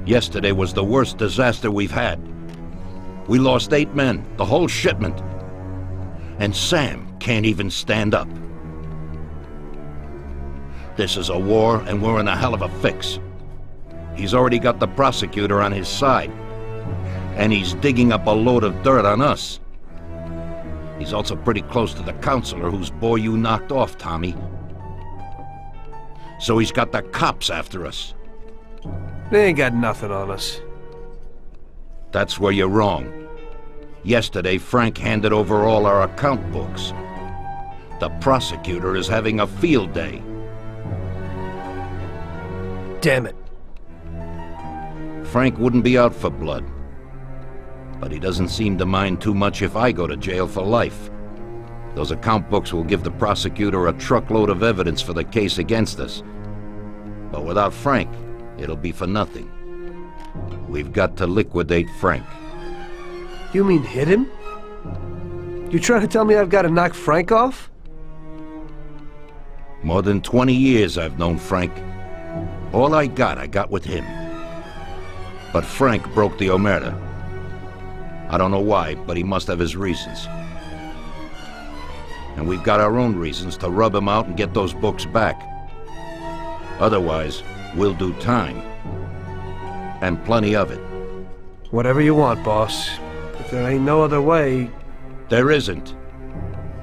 Yesterday was the worst disaster we've had. We lost 8 men, the whole shipment. And Sam can't even stand up. This is a war, and we're in a hell of a fix. He's already got the prosecutor on his side. And he's digging up a load of dirt on us. He's also pretty close to the counselor whose boy you knocked off, Tommy. So he's got the cops after us. They ain't got nothing on us. That's where you're wrong. Yesterday, Frank handed over all our account books. The prosecutor is having a field day. Damn it. Frank wouldn't be out for blood. But he doesn't seem to mind too much if I go to jail for life. Those account books will give the prosecutor a truckload of evidence for the case against us. But without Frank, it'll be for nothing. We've got to liquidate Frank. You mean hit him? You trying to tell me I've got to knock Frank off? More than 20 years I've known Frank. All I got with him. But Frank broke the omerta. I don't know why, but he must have his reasons. And we've got our own reasons to rub him out and get those books back. Otherwise, we'll do time. And plenty of it. Whatever you want, boss. If there ain't no other way... There isn't.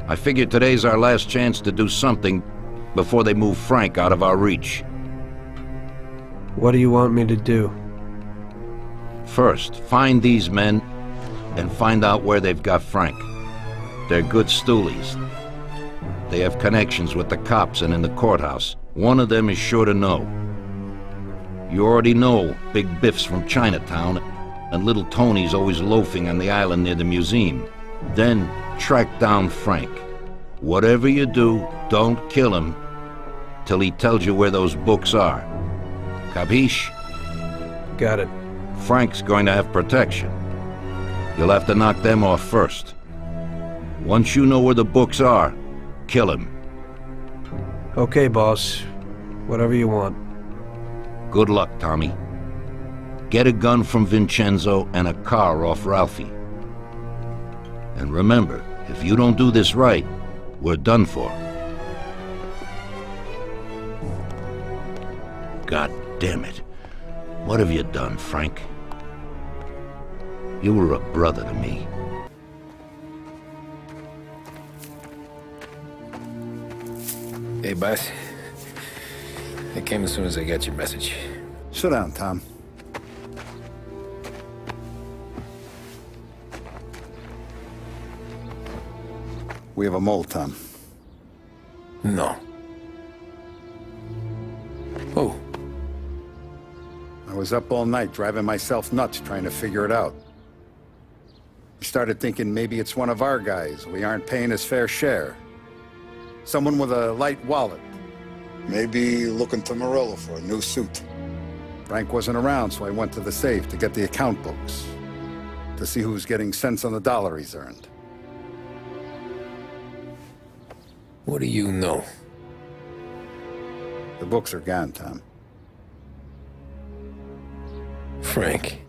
I figured today's our last chance to do something before they move Frank out of our reach. What do you want me to do? First, find these men and find out where they've got Frank. They're good stoolies. They have connections with the cops and in the courthouse. One of them is sure to know. You already know Big Biff's from Chinatown, and Little Tony's always loafing on the island near the museum. Then track down Frank. Whatever you do, don't kill him till he tells you where those books are. Capiche? Got it. Frank's going to have protection. You'll have to knock them off first. Once you know where the books are, kill him. Okay, boss. Whatever you want. Good luck, Tommy. Get a gun from Vincenzo and a car off Ralphie. And remember, if you don't do this right, we're done for. God damn it. What have you done, Frank? You were a brother to me. Hey, boss. I came as soon as I got your message. Sit down, Tom. We have a mole, Tom. No. Oh. I was up all night driving myself nuts trying to figure it out. I started thinking maybe it's one of our guys. We aren't paying his fair share. Someone with a light wallet. Maybe looking to Morello for a new suit. Frank wasn't around, so I went to the safe to get the account books. To see who's getting cents on the dollar he's earned. What do you know? The books are gone, Tom. Frank.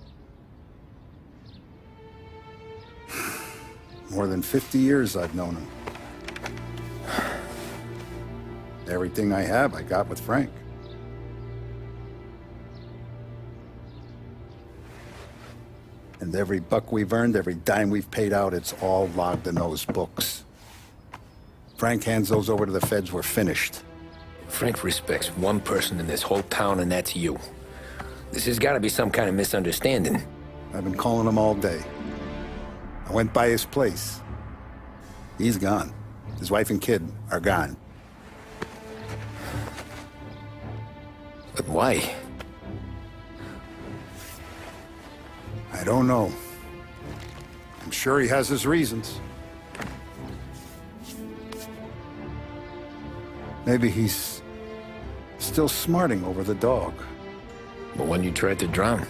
More than 50 years I've known him. Everything I have, I got with Frank. And every buck we've earned, every dime we've paid out, it's all logged in those books. Frank hands those over to the feds, we're finished. Frank respects one person in this whole town, and that's you. This has got to be some kind of misunderstanding. I've been calling him all day. I went by his place. He's gone. His wife and kid are gone. But why? I don't know. I'm sure he has his reasons. Maybe he's still smarting over the dog. The one you tried to drown?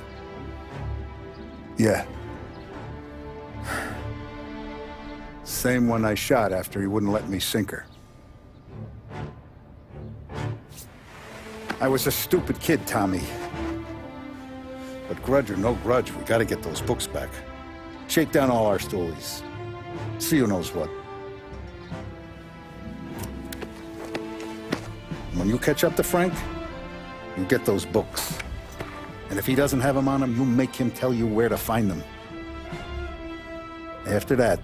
Yeah. Same one I shot after he wouldn't let me sink her. I was a stupid kid, Tommy. But grudge or no grudge, we gotta get those books back. Shake down all our stoolies. See who knows what. When you catch up to Frank, you get those books. And if he doesn't have them on him, you make him tell you where to find them. After that,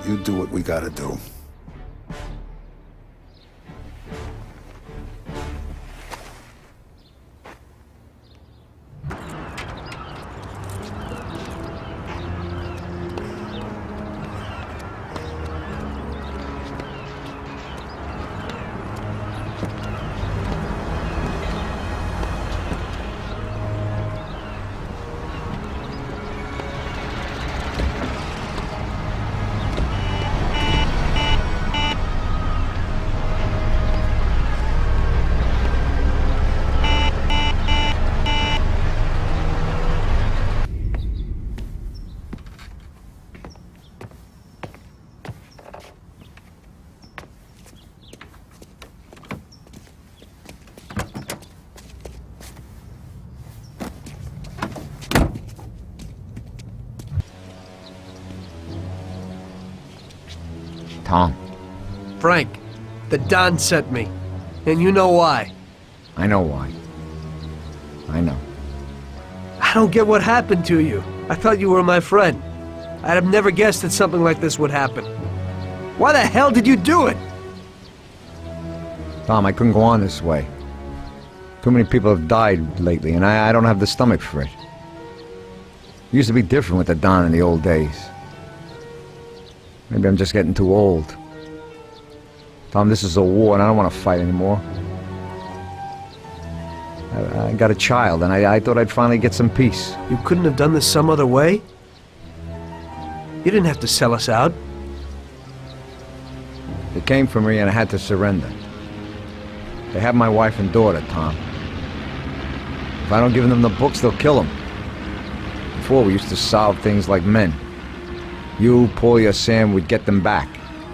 you do what we gotta do. Tom, Frank, the Don sent me. And you know why. I know why. I know. I don't get what happened to you. I thought you were my friend. I'd have never guessed that something like this would happen. Why the hell did you do it? Tom, I couldn't go on this way. Too many people have died lately, and I don't have the stomach for it. It used to be different with the Don in the old days. Maybe I'm just getting too old. Tom, this is a war, and I don't want to fight anymore. I got a child, and I thought I'd finally get some peace. You couldn't have done this some other way? You didn't have to sell us out. They came for me, and I had to surrender. They have my wife and daughter, Tom. If I don't give them the books, they'll kill them. Before, we used to solve things like men. You, Paulie, or Sam would get them back.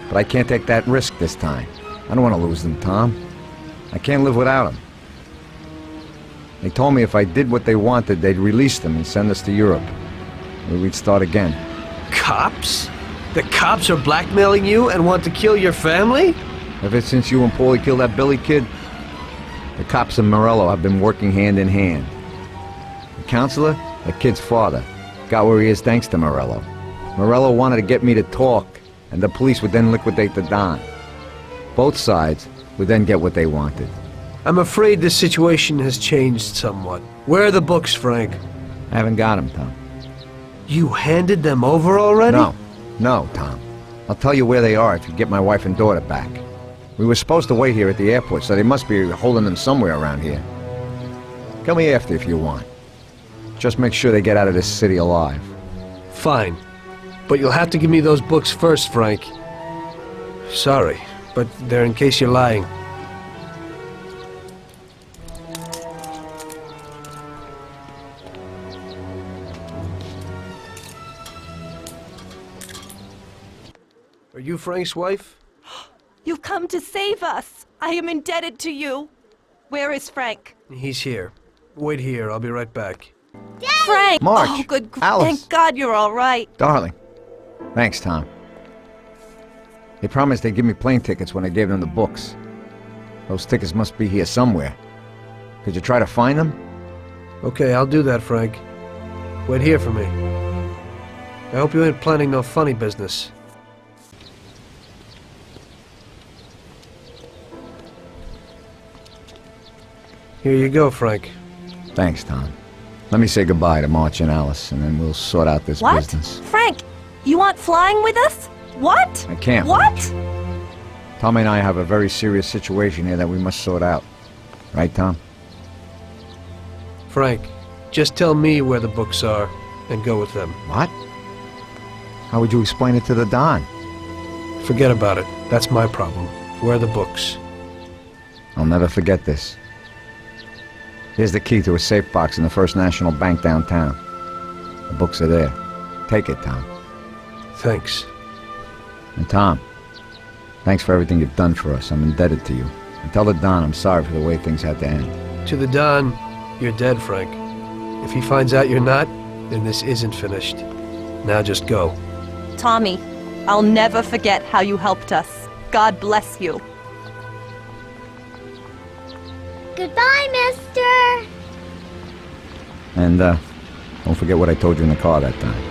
But I can't take that risk this time. I don't want to lose them, Tom. I can't live without them. They told me if I did what they wanted, they'd release them and send us to Europe, where we'd start again. Cops? The cops are blackmailing you and want to kill your family? Ever since you and Paulie killed that Billy kid, the cops in Morello have been working hand in hand. The counselor, the kid's father, got where he is thanks to Morello. Morello wanted to get me to talk, and the police would then liquidate the Don. Both sides would then get what they wanted. I'm afraid this situation has changed somewhat. Where are the books, Frank? I haven't got them, Tom. You handed them over already? No, Tom. I'll tell you where they are if you get my wife and daughter back. We were supposed to wait here at the airport, so they must be holding them somewhere around here. Come me after if you want. Just make sure they get out of this city alive. Fine. But you'll have to give me those books first, Frank. Sorry, but they're in case you're lying. Are you Frank's wife? You've come to save us. I am indebted to you. Where is Frank? He's here. Wait here, I'll be right back. Frank! Marge! Oh, good. Alice! Thank God you're all right. Darling. Thanks, Tom. They promised they'd give me plane tickets when I gave them the books. Those tickets must be here somewhere. Could you try to find them? Okay, I'll do that, Frank. Wait here for me. I hope you ain't planning no funny business. Here you go, Frank. Thanks, Tom. Let me say goodbye to March and Alice, and then we'll sort out this What? business. Frank, you aren't flying with us? What? I can't. What? Tommy and I have a very serious situation here that we must sort out. Right, Tom? Frank, just tell me where the books are, and go with them. What? How would you explain it to the Don? Forget about it. That's my problem. Where are the books? I'll never forget this. Here's the key to a safe box in the First National Bank downtown. The books are there. Take it, Tom. Thanks. And Tom, thanks for everything you've done for us. I'm indebted to you. And tell the Don I'm sorry for the way things had to end. To the Don, You're dead, Frank. If he finds out you're not, then this isn't finished. Now just go. Tommy, I'll never forget how you helped us. God bless you. Goodbye, mister! And, don't forget what I told you in the car that time.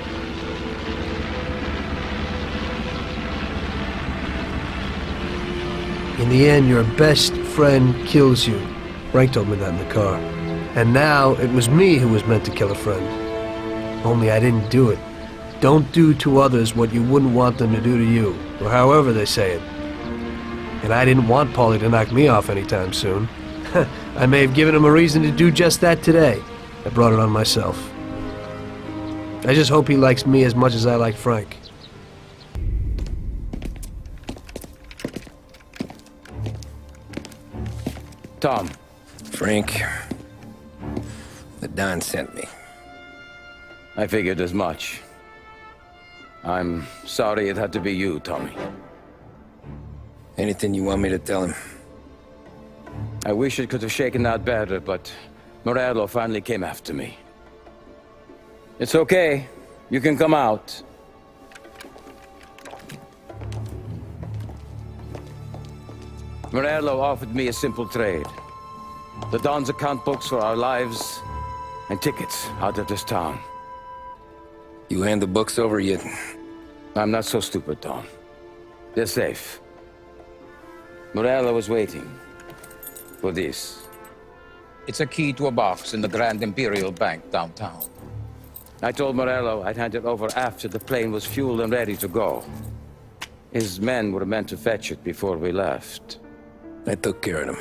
In the end, your best friend kills you. Frank told me that in the car. And now, it was me who was meant to kill a friend. Only I didn't do it. Don't do to others what you wouldn't want them to do to you, or however they say it. And I didn't want Paulie to knock me off anytime soon. I may have given him a reason to do just that today. I brought it on myself. I just hope he likes me as much as I like Frank. Tom. Frank. The Don sent me. I figured as much. I'm sorry it had to be you, Tommy. Anything you want me to tell him? I wish it could have shaken out better, but Morello finally came after me. It's okay. You can come out. Morello offered me a simple trade. The Don's account books for our lives and tickets out of this town. You hand the books over yet? I'm not so stupid, Tom. They're safe. Morello was waiting for this. It's a key to a box in the Grand Imperial Bank downtown. I told Morello I'd hand it over after the plane was fueled and ready to go. His men were meant to fetch it before we left. I took care of them.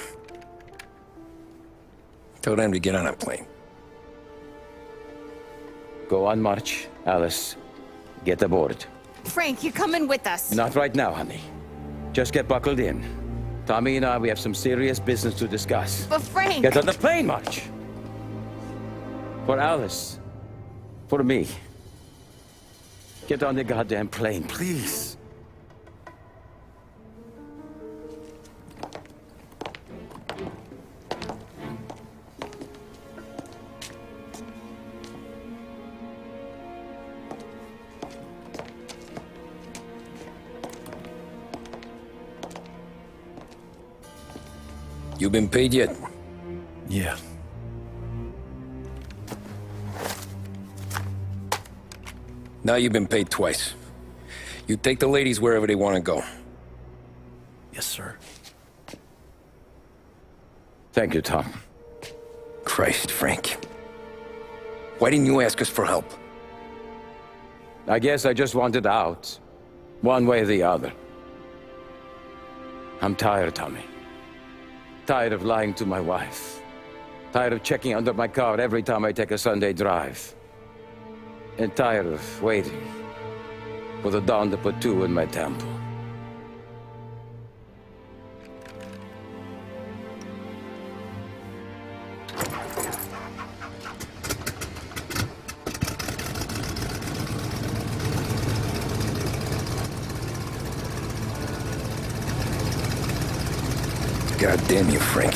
Told them to get on a plane. Go on, March. Alice, get aboard. Frank, you're coming with us. Not right now, honey. Just get buckled in. Tommy and I, we have some serious business to discuss. But Frank... Get on the plane, March! For Alice. For me. Get on the goddamn plane, please. You been paid yet? Yeah. Now you've been paid twice. You take the ladies wherever they want to go. Yes, sir. Thank you, Tom. Christ, Frank. Why didn't you ask us for help? I guess I just wanted out. One way or the other. I'm tired, Tommy. Tired of lying to my wife. Tired of checking under my car every time I take a Sunday drive. And tired of waiting for the dawn to put two in my temple. God damn you, Frank.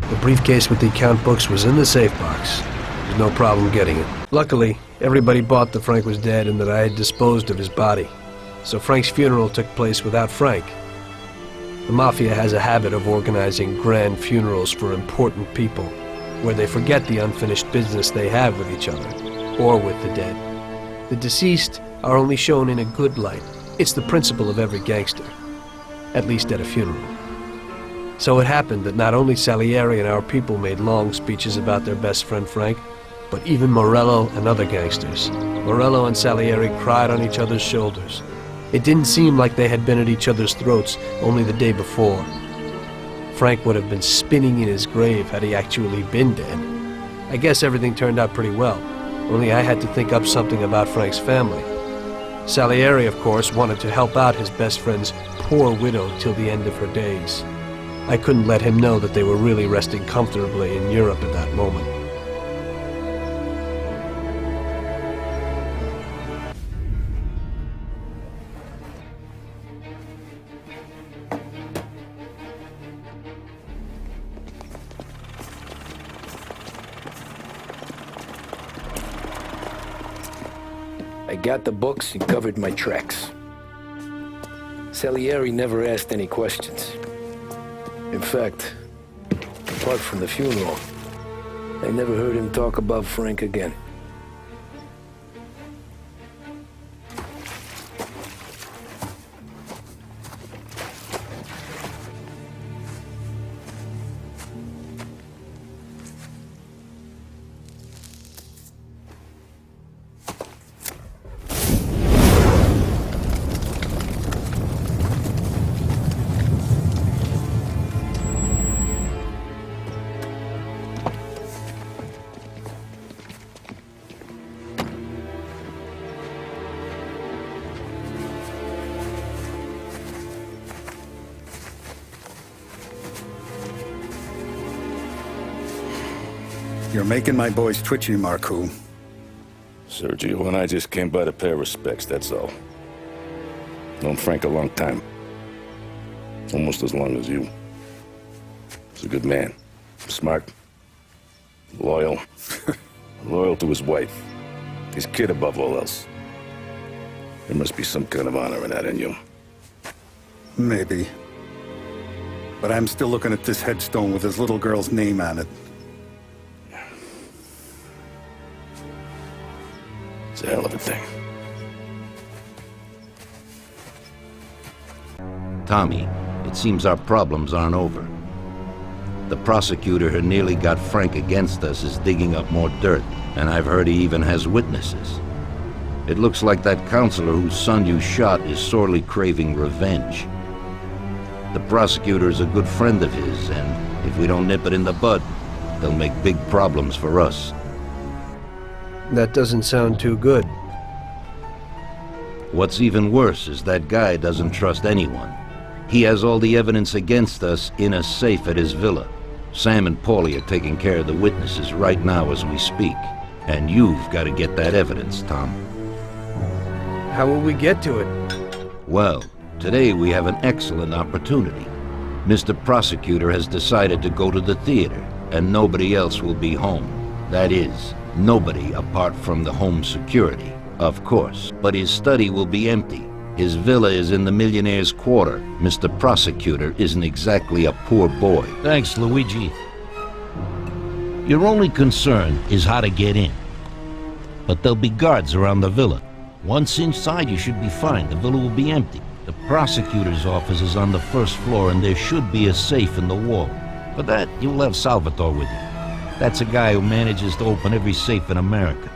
The briefcase with the account books was in the safe box. There's no problem getting it. Luckily, everybody bought that Frank was dead and that I had disposed of his body. So Frank's funeral took place without Frank. The Mafia has a habit of organizing grand funerals for important people, where they forget the unfinished business they have with each other, or with the dead. The deceased are only shown in a good light. It's the principle of every gangster, at least at a funeral. So it happened that not only Salieri and our people made long speeches about their best friend Frank, but even Morello and other gangsters. Morello and Salieri cried on each other's shoulders. It didn't seem like they had been at each other's throats only the day before. Frank would have been spinning in his grave had he actually been dead. I guess everything turned out pretty well, only I had to think up something about Frank's family. Salieri, of course, wanted to help out his best friend's poor widow till the end of her days. I couldn't let him know that they were really resting comfortably in Europe at that moment. I got the books and covered my tracks. Salieri never asked any questions. In fact, apart from the funeral, I never heard him talk about Frank again. You're making my boys twitchy, Marcoux. Sergio and I just came by to pay our respects, that's all. Known Frank a long time. Almost as long as you. He's a good man. Smart. Loyal. Loyal to his wife. His kid above all else. There must be some kind of honor in that in you. Maybe. But I'm still looking at this headstone with his little girl's name on it. It's a hell of a thing. Tommy, it seems our problems aren't over. The prosecutor who nearly got Frank against us is digging up more dirt, and I've heard he even has witnesses. It looks like that counselor whose son you shot is sorely craving revenge. The prosecutor is a good friend of his, and if we don't nip it in the bud, they'll make big problems for us. That doesn't sound too good. What's even worse is that guy doesn't trust anyone. He has all the evidence against us in a safe at his villa. Sam and Paulie are taking care of the witnesses right now as we speak. And you've got to get that evidence, Tom. How will we get to it? Well, today we have an excellent opportunity. Mr. Prosecutor has decided to go to the theater, and nobody else will be home. That is, nobody apart from the home security, of course. But his study will be empty. His villa is in the millionaire's quarter. Mr. Prosecutor isn't exactly a poor boy. Thanks, Luigi. Your only concern is how to get in. But there'll be guards around the villa. Once inside, you should be fine. The villa will be empty. The prosecutor's office is on the first floor, and there should be a safe in the wall. For that, you'll have Salvatore with you. That's a guy who manages to open every safe in America.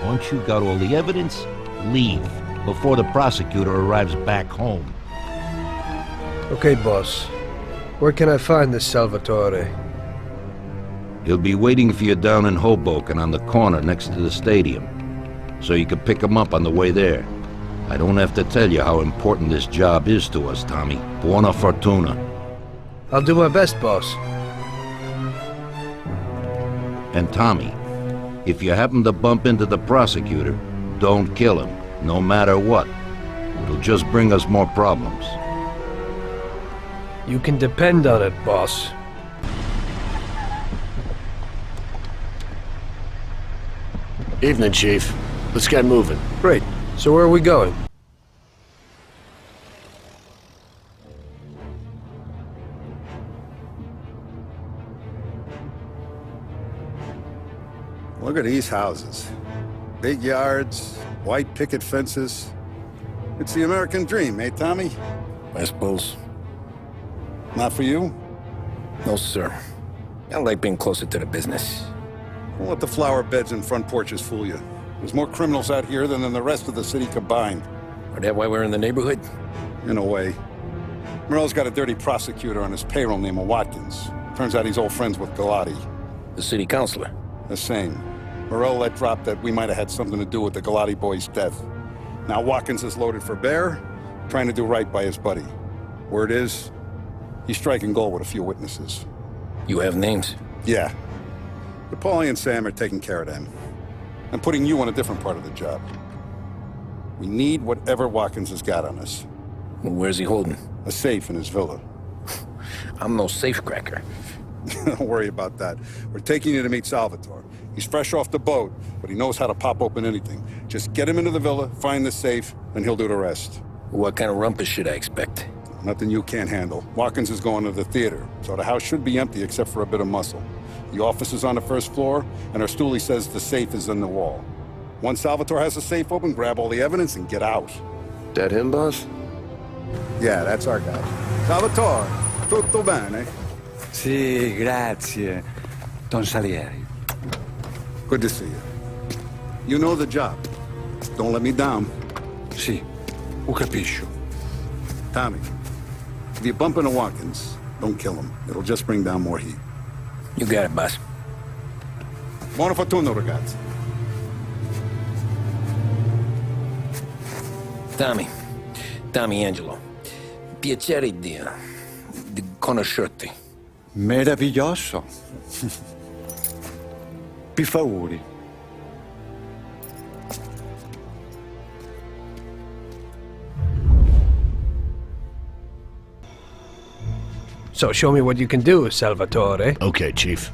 Once you've got all the evidence, leave before the prosecutor arrives back home. Okay, boss. Where can I find this Salvatore? He'll be waiting for you down in Hoboken on the corner next to the stadium, so you can pick him up on the way there. I don't have to tell you how important this job is to us, Tommy. Buona fortuna. I'll do my best, boss. And Tommy, if you happen to bump into the prosecutor, don't kill him, no matter what. It'll just bring us more problems. You can depend on it, boss. Evening, Chief. Let's get moving. Great. So where are we going? Look at these houses. Big yards, white picket fences. It's the American dream, eh, Tommy? I suppose. Not for you? No, sir. I like being closer to the business. Don't let the flower beds and front porches fool you. There's more criminals out here than in the rest of the city combined. Is that why we're in the neighborhood? In a way. Morell's got a dirty prosecutor on his payroll named Watkins. Turns out he's old friends with Galati. The city councilor? The same. Morell let drop that we might have had something to do with the Galati boy's death. Now Watkins is loaded for bear, trying to do right by his buddy. Word is, he's striking gold with a few witnesses. You have names? Yeah. But Paulie and Sam are taking care of them. I'm putting you on a different part of the job. We need whatever Watkins has got on us. Well, where's he holding? A safe in his villa. I'm no safecracker. Don't worry about that. We're taking you to meet Salvatore. He's fresh off the boat, but he knows how to pop open anything. Just get him into the villa, find the safe, and he'll do the rest. What kind of rumpus should I expect? Nothing you can't handle. Watkins is going to the theater, so the house should be empty except for a bit of muscle. The office is on the first floor, and our stoolie says the safe is in the wall. Once Salvatore has the safe open, grab all the evidence and get out. That him, boss? Yeah, that's our guy. Salvatore, tutto bene? Sì, grazie, Don Salieri. Good to see you. You know the job. Don't let me down. Sì, ho capisco. Tommy, if you bump into Watkins, don't kill him. It'll just bring down more heat. You got it, boss. Buona fortuna, ragazzi. Tommy Angelo. Piacere di conoscerti. Meraviglioso. Per favore. So show me what you can do, Salvatore. Okay, Chief.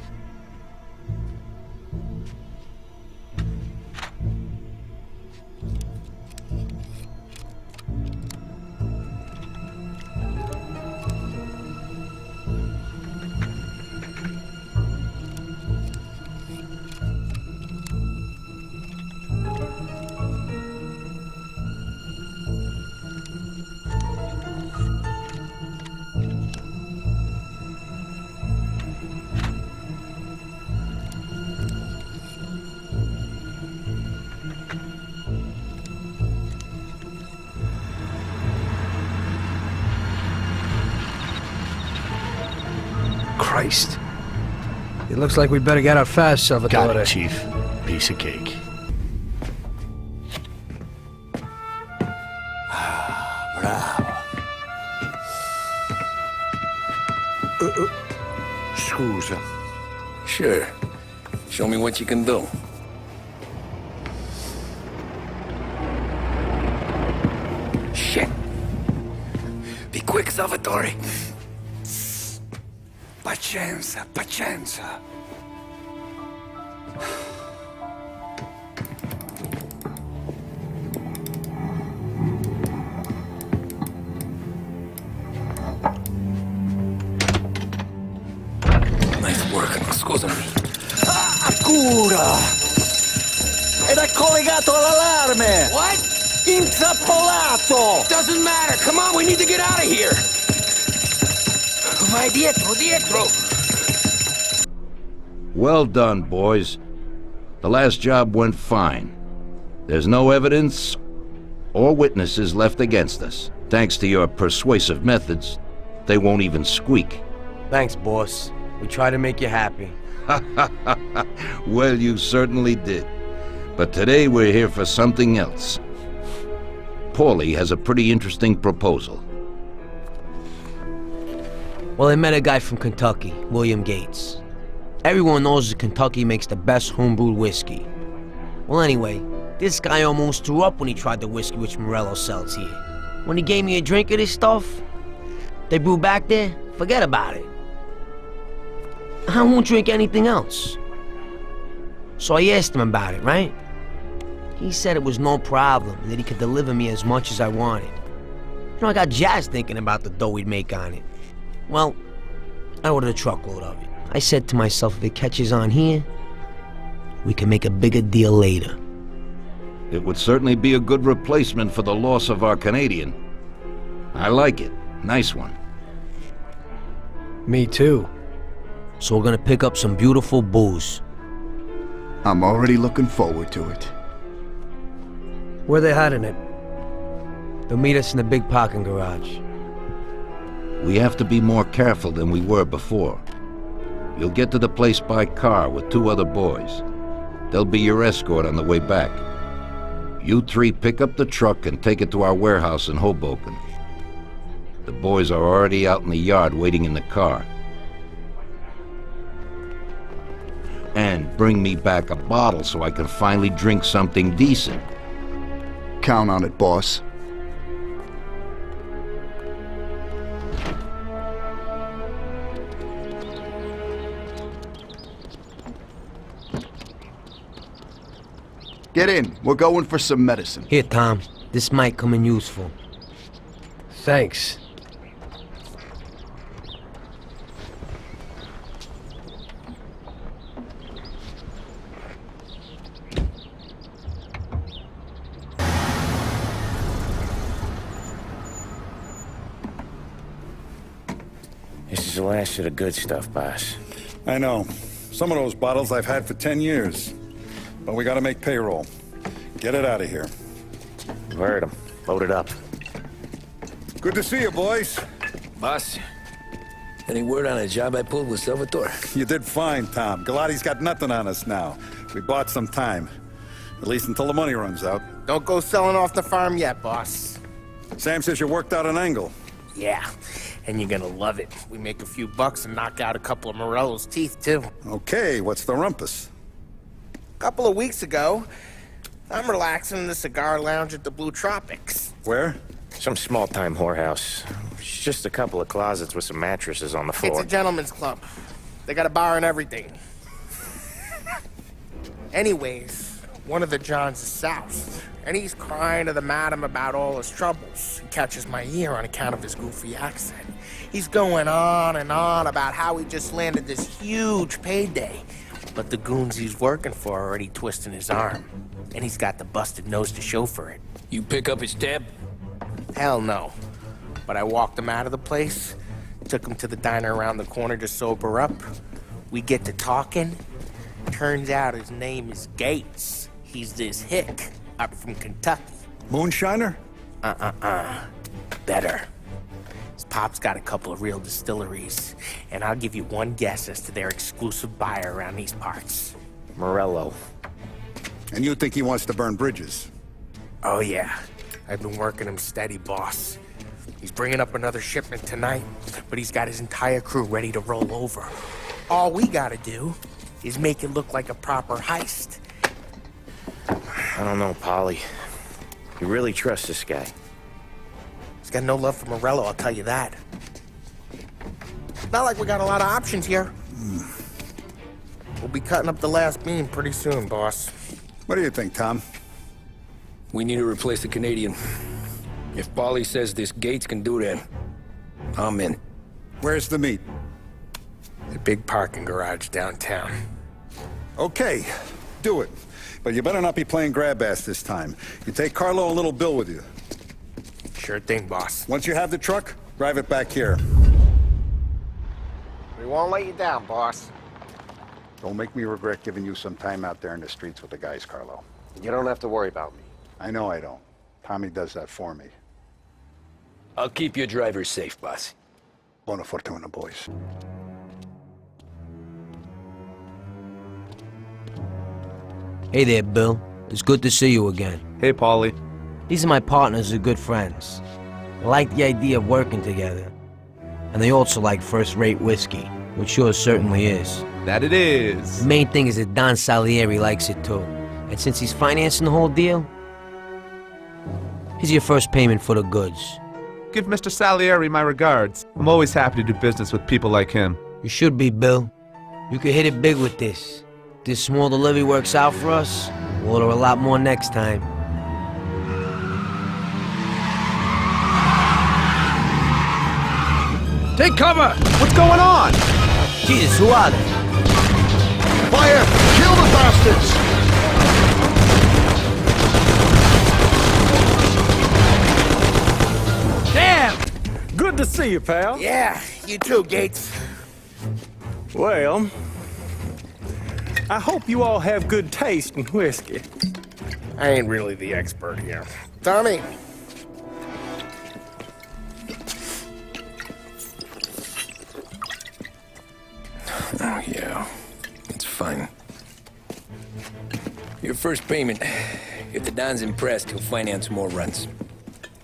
Christ. It looks like we better get out fast, Salvatore. Got it, Chief. Piece of cake. Bravo. Scusa. Sure. Show me what you can do. Shit. Be quick, Salvatore. Pazienza, pazienza. Nice work, scusami. Cura! Era collegato all'allarme! What? Intrappolato! Doesn't matter. Come on, we need to get out of here. Vai dietro. Well done, boys. The last job went fine. There's no evidence or witnesses left against us. Thanks to your persuasive methods, they won't even squeak. Thanks, boss. We try to make you happy. Well, you certainly did. But today we're here for something else. Paulie has a pretty interesting proposal. Well, I met a guy from Kentucky, William Gates. Everyone knows that Kentucky makes the best homebrewed whiskey. Well, anyway, this guy almost threw up when he tried the whiskey which Morello sells here. When he gave me a drink of this stuff, they brew back there, forget about it. I won't drink anything else. So I asked him about it, right? He said it was no problem, and that he could deliver me as much as I wanted. You know, I got jazzed thinking about the dough we'd make on it. Well, I ordered a truckload of it. I said to myself, if it catches on here, we can make a bigger deal later. It would certainly be a good replacement for the loss of our Canadian. I like it. Nice one. Me too. So we're gonna pick up some beautiful booze. I'm already looking forward to it. Where they hiding it? They'll meet us in the big parking garage. We have to be more careful than we were before. You'll get to the place by car with 2 other boys. They'll be your escort on the way back. You 3 pick up the truck and take it to our warehouse in Hoboken. The boys are already out in the yard waiting in the car. And bring me back a bottle so I can finally drink something decent. Count on it, boss. Get in. We're going for some medicine. Here, Tom. This might come in useful. Thanks. This is the last of the good stuff, boss. I know. Some of those bottles I've had for 10 years. But we gotta make payroll. Get it out of here. You've heard him. Load it up. Good to see you, boys. Boss, any word on a job I pulled with Salvatore? You did fine, Tom. Galati's got nothing on us now. We bought some time. At least until the money runs out. Don't go selling off the farm yet, boss. Sam says you worked out an angle. Yeah, and you're gonna love it. We make a few bucks and knock out a couple of Morello's teeth, too. Okay, what's the rumpus? A couple of weeks ago, I'm relaxing in the cigar lounge at the Blue Tropics. Where? Some small-time whorehouse. It's just a couple of closets with some mattresses on the floor. It's a gentleman's club. They got a bar and everything. Anyways, one of the Johns is south, and he's crying to the madam about all his troubles. He catches my ear on account of his goofy accent. He's going on and on about how he just landed this huge payday, but the goons he's working for are already twisting his arm, and he's got the busted nose to show for it. You pick up his tab? Hell no. But I walked him out of the place, took him to the diner around the corner to sober up. We get to talking. Turns out his name is Gates. He's this hick up from Kentucky. Moonshiner? Better. His pop's got a couple of real distilleries, and I'll give you one guess as to their exclusive buyer around these parts. Morello. And you think he wants to burn bridges? Oh yeah. I've been working him steady, boss. He's bringing up another shipment tonight, but he's got his entire crew ready to roll over. All we gotta do is make it look like a proper heist. I don't know, Polly. You really trust this guy? He's got no love for Morello, I'll tell you that. Not like we got a lot of options here. We'll be cutting up the last beam pretty soon, boss. What do you think, Tom? We need to replace the Canadian. If Polly says this Gates can do that, I'm in. Where's the meet? The big parking garage downtown. Okay, do it. But you better not be playing grab ass this time. You take Carlo and Little Bill with you. Sure thing, boss. Once you have the truck, drive it back here. We won't let you down, boss. Don't make me regret giving you some time out there in the streets with the guys, Carlo. You don't have to worry about me. I know I don't. Tommy does that for me. I'll keep your drivers safe, boss. Buona fortuna, boys. Hey there, Bill. It's good to see you again. Hey, Paulie. These are my partners who are good friends. They like the idea of working together. And they also like first-rate whiskey, which yours certainly is. That it is. The main thing is that Don Salieri likes it too. And since he's financing the whole deal, here's your first payment for the goods. Give Mr. Salieri my regards. I'm always happy to do business with people like him. You should be, Bill. You could hit it big with this. If this small delivery works out for us, we'll order a lot more next time. Take cover! What's going on? Jesus, who are they? Fire! Kill the bastards! Damn! Good to see you, pal. Yeah, you too, Gates. Well, I hope you all have good taste in whiskey. I ain't really the expert here. Tommy! first payment. If the Don's impressed, he'll finance more runs.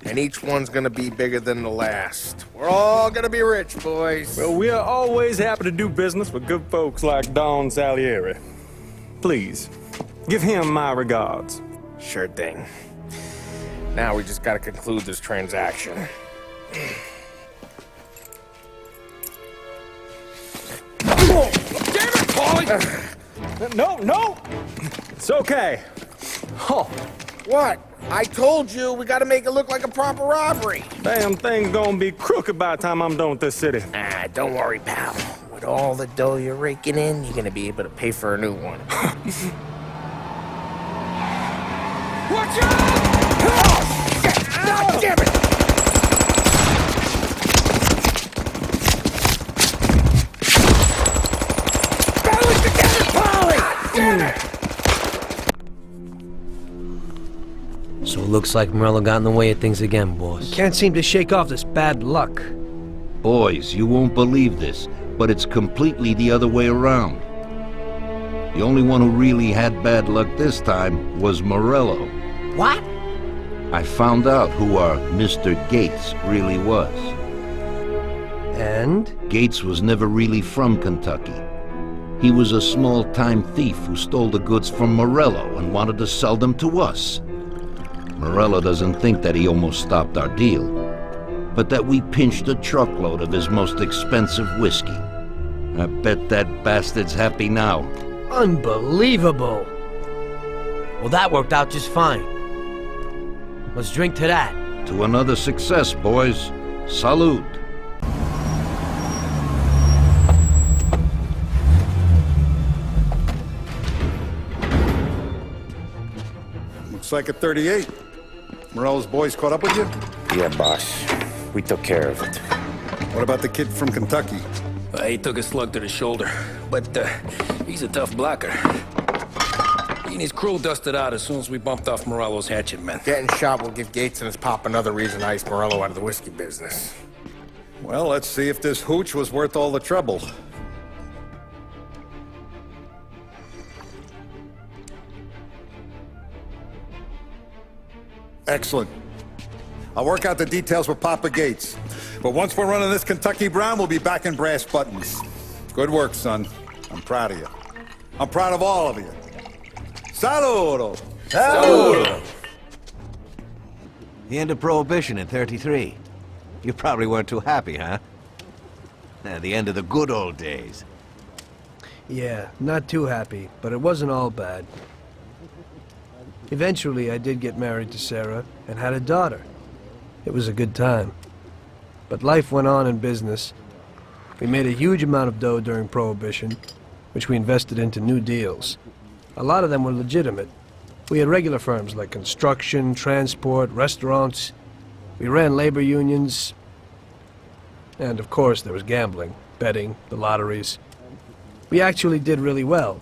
And each one's gonna be bigger than the last. We're all gonna be rich, boys. Well, we are always happy to do business with good folks like Don Salieri. Please, give him my regards. Sure thing. Now we just gotta conclude this transaction. Oh, damn it, Paulie! No! It's okay. Oh. What? I told you, we gotta make it look like a proper robbery. Damn thing's gonna be crooked by the time I'm done with this city. Ah, don't worry, pal. With all the dough you're raking in, you're gonna be able to pay for a new one. Watch out! Oh, shit! God damn it! Balance together, Polly! Damn it! So it looks like Morello got in the way of things again, boss. Can't seem to shake off this bad luck. Boys, you won't believe this, but it's completely the other way around. The only one who really had bad luck this time was Morello. What? I found out who our Mr. Gates really was. And? Gates was never really from Kentucky. He was a small-time thief who stole the goods from Morello and wanted to sell them to us. Morello doesn't think that he almost stopped our deal, but that we pinched a truckload of his most expensive whiskey. I bet that bastard's happy now. Unbelievable! Well, that worked out just fine. Let's drink to that. To another success, boys. Salute. Looks like a 38. Morello's boys caught up with you? Yeah, boss. We took care of it. What about the kid from Kentucky? He took a slug to the shoulder, but he's a tough blocker. He and his crew dusted out as soon as we bumped off Morello's hatchet men. Getting shot will give Gates and his pop another reason to ice Morello out of the whiskey business. Well, let's see if this hooch was worth all the trouble. Excellent. I'll work out the details with Papa Gates. But once we're running this Kentucky Brown, we'll be back in brass buttons. Good work, son. I'm proud of you. I'm proud of all of you. Saludo! Saludo! The end of Prohibition in '33. You probably weren't too happy, huh? The end of the good old days. Yeah, not too happy, but it wasn't all bad. Eventually, I did get married to Sarah and had a daughter. It was a good time. But life went on in business. We made a huge amount of dough during Prohibition, which we invested into new deals. A lot of them were legitimate. We had regular firms like construction, transport, restaurants. We ran labor unions. And of course, there was gambling, betting, the lotteries. We actually did really well.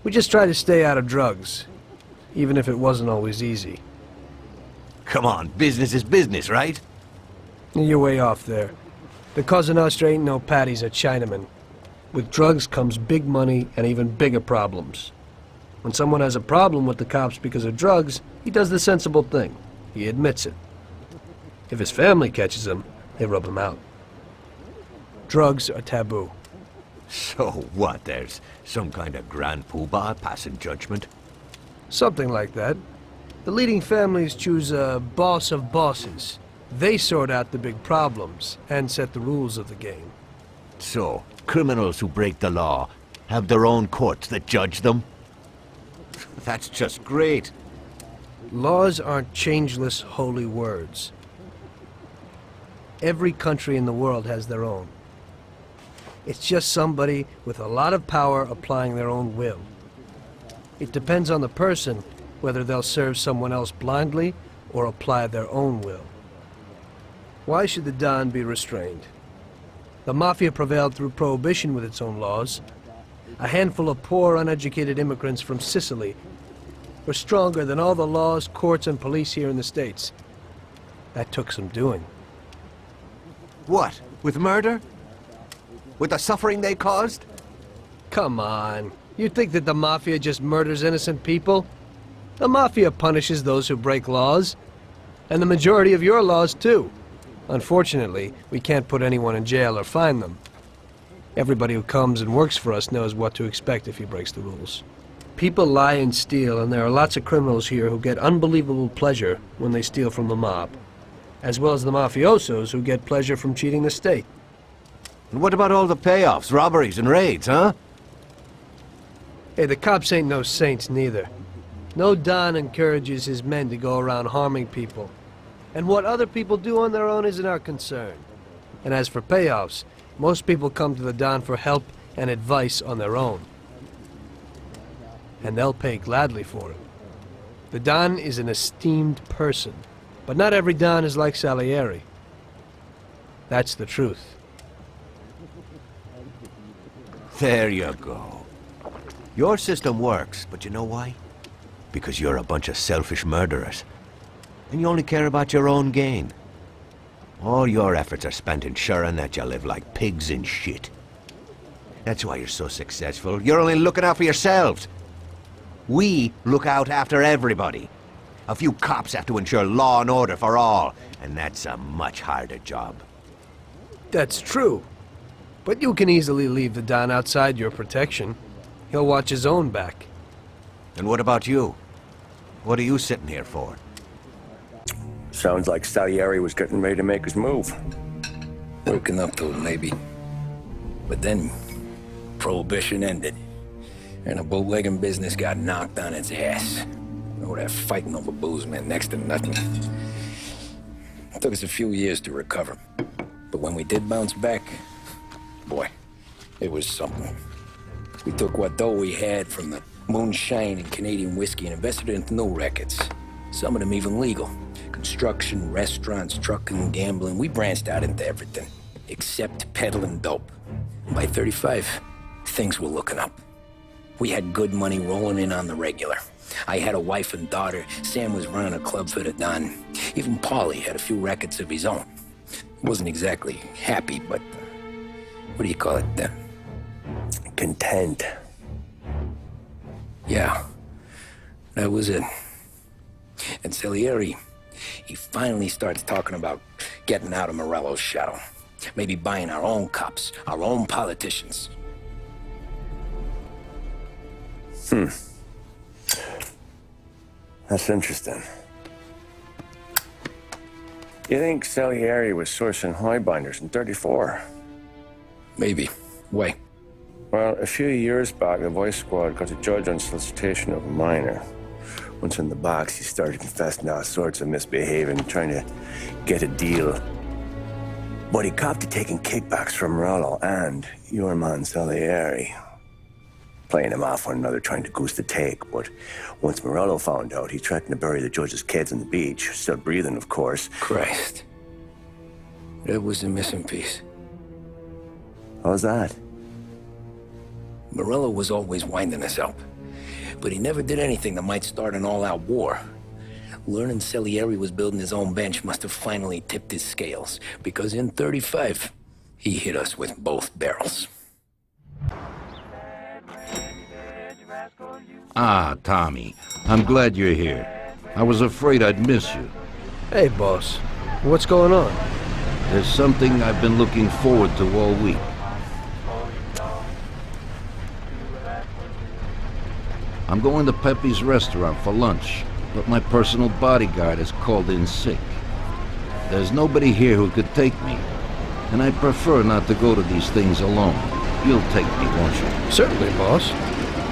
We just tried to stay out of drugs, even if it wasn't always easy. Come on, business is business, right? You're way off there. The Cosa Nostra ain't no patties or Chinamen. With drugs comes big money and even bigger problems. When someone has a problem with the cops because of drugs, he does the sensible thing. He admits it. If his family catches him, they rub him out. Drugs are taboo. So what, there's some kind of grand poobah passing judgment? Something like that. The leading families choose a boss of bosses. They sort out the big problems and set the rules of the game. So, criminals who break the law have their own courts that judge them? That's just great. Laws aren't changeless holy words. Every country in the world has their own. It's just somebody with a lot of power applying their own will. It depends on the person whether they'll serve someone else blindly or apply their own will. Why should the Don be restrained? The Mafia prevailed through Prohibition with its own laws. A handful of poor, uneducated immigrants from Sicily were stronger than all the laws, courts, and police here in the States. That took some doing. What? With murder? With the suffering they caused? Come on. You think that the Mafia just murders innocent people? The Mafia punishes those who break laws, and the majority of your laws, too. Unfortunately, we can't put anyone in jail or fine them. Everybody who comes and works for us knows what to expect if he breaks the rules. People lie and steal, and there are lots of criminals here who get unbelievable pleasure when they steal from the mob, as well as the mafiosos who get pleasure from cheating the state. And what about all the payoffs, robberies, and raids, huh? Hey, the cops ain't no saints neither. No Don encourages his men to go around harming people. And what other people do on their own isn't our concern. And as for payoffs, most people come to the Don for help and advice on their own. And they'll pay gladly for it. The Don is an esteemed person, but not every Don is like Salieri. That's the truth. There you go. Your system works, but you know why? Because you're a bunch of selfish murderers. And you only care about your own gain. All your efforts are spent ensuring that you live like pigs in shit. That's why you're so successful. You're only looking out for yourselves. We look out after everybody. A few cops have to ensure law and order for all, and that's a much harder job. That's true. But you can easily leave the Don outside your protection. He'll watch his own back. And what about you? What are you sitting here for? Sounds like Salieri was getting ready to make his move. Working up to it, maybe. But then, Prohibition ended. And the bootlegging business got knocked on its ass. Oh, that fighting over booze meant next to nothing. It took us a few years to recover. But when we did bounce back, boy, it was something. We took what dough we had from the moonshine and Canadian whiskey and invested it into new rackets. Some of them even legal. Construction, restaurants, trucking, gambling. We branched out into everything, except peddling dope. And by 35, things were looking up. We had good money rolling in on the regular. I had a wife and daughter. Sam was running a club for the Don. Even Paulie had a few rackets of his own. He wasn't exactly happy, but what do you call it? Content. Yeah, that was it. And Salieri, he finally starts talking about getting out of Morello's shadow. Maybe buying our own cops, our own politicians. That's interesting. You think Salieri was sourcing highbinders in 34? Maybe. Why? Well, a few years back, the Vice Squad got a judge on solicitation of a minor. Once in the box, he started confessing all sorts of misbehaving, trying to get a deal. But he copped to taking kickbacks from Morello and your man Salieri. Playing him off one another, trying to goose the take. But once Morello found out, he threatened to bury the judge's kids on the beach. Still breathing, of course. Christ. That was the missing piece. How's that? Morello was always winding us up. But he never did anything that might start an all-out war. Learning Salieri was building his own bench must have finally tipped his scales. Because in 35, he hit us with both barrels. Ah, Tommy. I'm glad you're here. I was afraid I'd miss you. Hey, boss. What's going on? There's something I've been looking forward to all week. I'm going to Pepe's restaurant for lunch, but my personal bodyguard is called in sick. There's nobody here who could take me, and I prefer not to go to these things alone. You'll take me, won't you? Certainly, boss.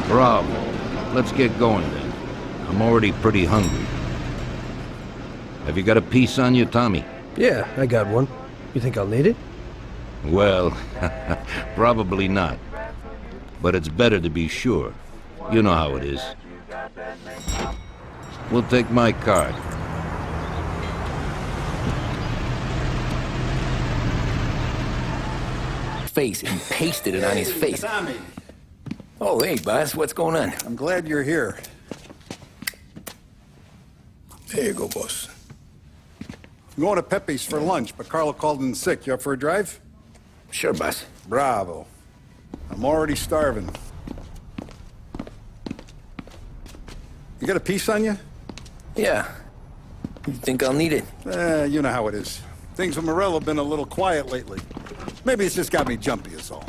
Bravo. Let's get going then. I'm already pretty hungry. Have you got a piece on you, Tommy? Yeah, I got one. You think I'll need it? Well, probably not. But it's better to be sure. You know how it is. We'll take my card. Face, and he pasted it on his face. Tommy. Oh, hey, boss, what's going on? I'm glad you're here. There you go, boss. I'm going to Pepe's for lunch, but Carlo called in sick. You up for a drive? Sure, boss. Bravo. I'm already starving. You got a piece on you? Yeah. You think I'll need it? You know how it is. Things with Morello have been a little quiet lately. Maybe it's just got me jumpy is all.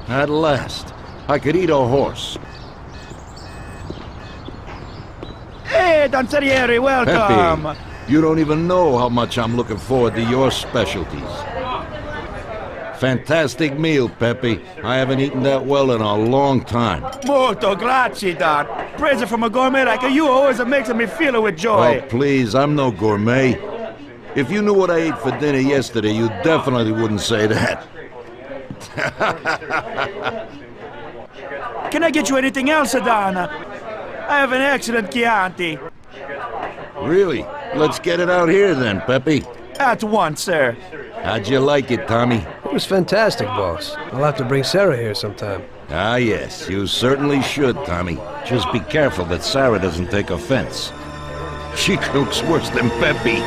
At last, I could eat a horse. Hey, Don Salieri, welcome! Pepe, you don't even know how much I'm looking forward to your specialties. Fantastic meal, Pepe. I haven't eaten that well in a long time. Molto grazie, Don. Praise from a gourmet like you always makes me feel with joy. Oh, please, I'm no gourmet. If you knew what I ate for dinner yesterday, you definitely wouldn't say that. Can I get you anything else, Don? I have an excellent Chianti. Really? Let's get it out here then, Pepe. At once, sir. How'd you like it, Tommy? It was fantastic, boss. I'll have to bring Sarah here sometime. Ah, yes, you certainly should, Tommy. Just be careful that Sarah doesn't take offense. She cooks worse than Pepe.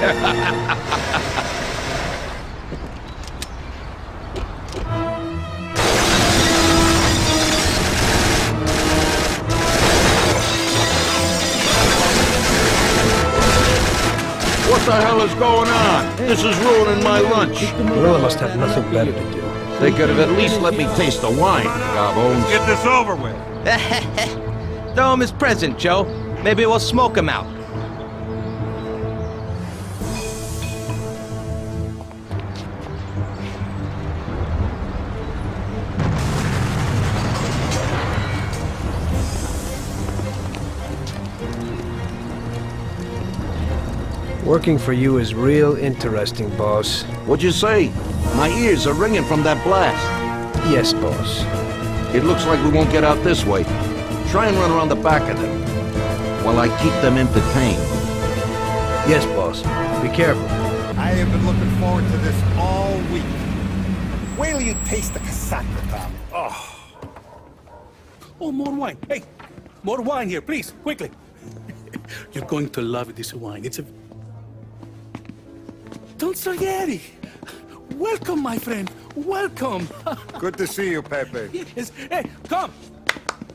What the hell is going on? This is ruining my lunch. Morello must have nothing better to do. They could have at least let me taste the wine, Gobbones. Get this over with. Throw him his present, Joe. Maybe we'll smoke him out. Working for you is real interesting, boss. What'd you say? My ears are ringing from that blast. Yes, boss. It looks like we won't get out this way. Try and run around the back of them while I keep them entertained. Yes, boss. Be careful. I have been looking forward to this all week. Wait till you taste the cassata, Tommy. Oh, more wine. Hey, more wine here, please, quickly. You're going to love this wine. It's a... Don Salieri! Welcome, my friend. Welcome. Good to see you, Pepe. Yes. Hey, come.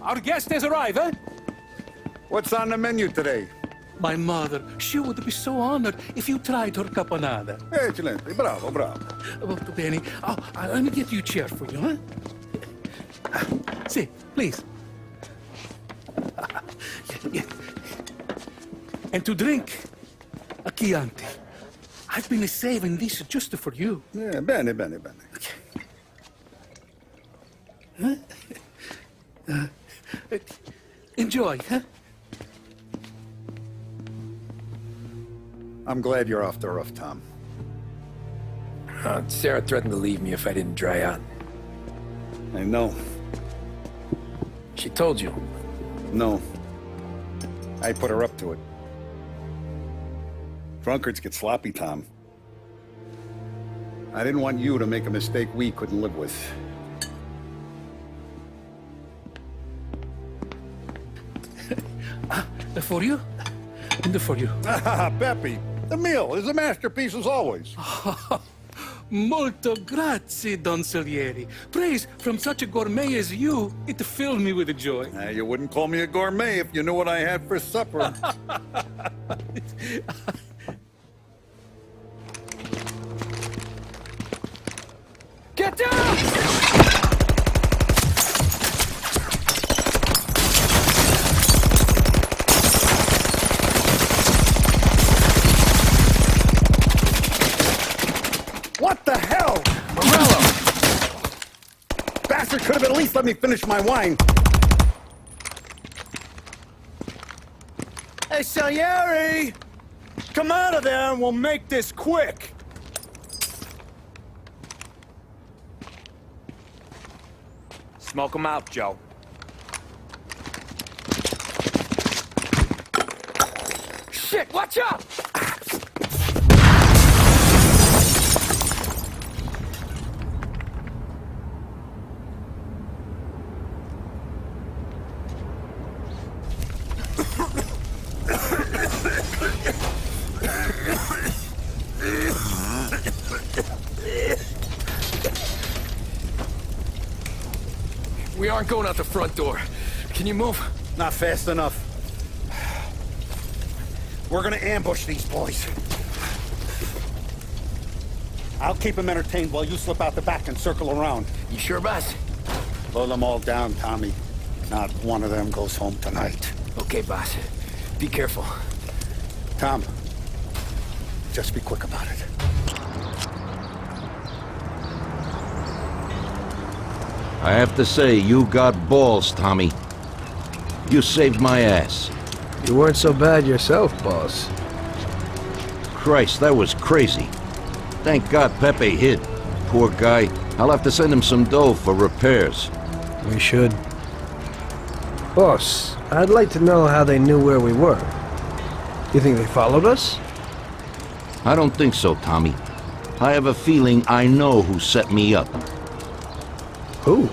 Our guest has arrived, eh? What's on the menu today? My mother, she would be so honored if you tried her caponata. Excellent. Bravo, bravo. Molto bene. Oh, let me get you a chair for you, huh? See, please. Yeah. And to drink, a Chianti. I've been saving this just for you. Yeah, bene, bene, bene. Okay. Huh? Enjoy, huh? I'm glad you're off the roof, Tom. Sarah threatened to leave me if I didn't dry out. I know. She told you? No. I put her up to it. Drunkards get sloppy, Tom. I didn't want you to make a mistake we couldn't live with. For you? And for you. Pepe, the meal is a masterpiece as always. Molto grazie, Don Salieri. Praise from such a gourmet as you, it filled me with joy. You wouldn't call me a gourmet if you knew what I had for supper. Get down! What the hell? Morello! Bastard could have at least let me finish my wine. Hey, Salieri! Come out of there and we'll make this quick. Smoke him out, Joe. Shit, watch out! We aren't going out the front door. Can you move? Not fast enough. We're gonna ambush these boys. I'll keep them entertained while you slip out the back and circle around. You sure, boss? Blow them all down, Tommy. Not one of them goes home tonight. Okay, boss. Be careful. Tom, just be quick about it. I have to say, you got balls, Tommy. You saved my ass. You weren't so bad yourself, boss. Christ, that was crazy. Thank God Pepe hid. Poor guy. I'll have to send him some dough for repairs. We should. Boss, I'd like to know how they knew where we were. You think they followed us? I don't think so, Tommy. I have a feeling I know who set me up. Who?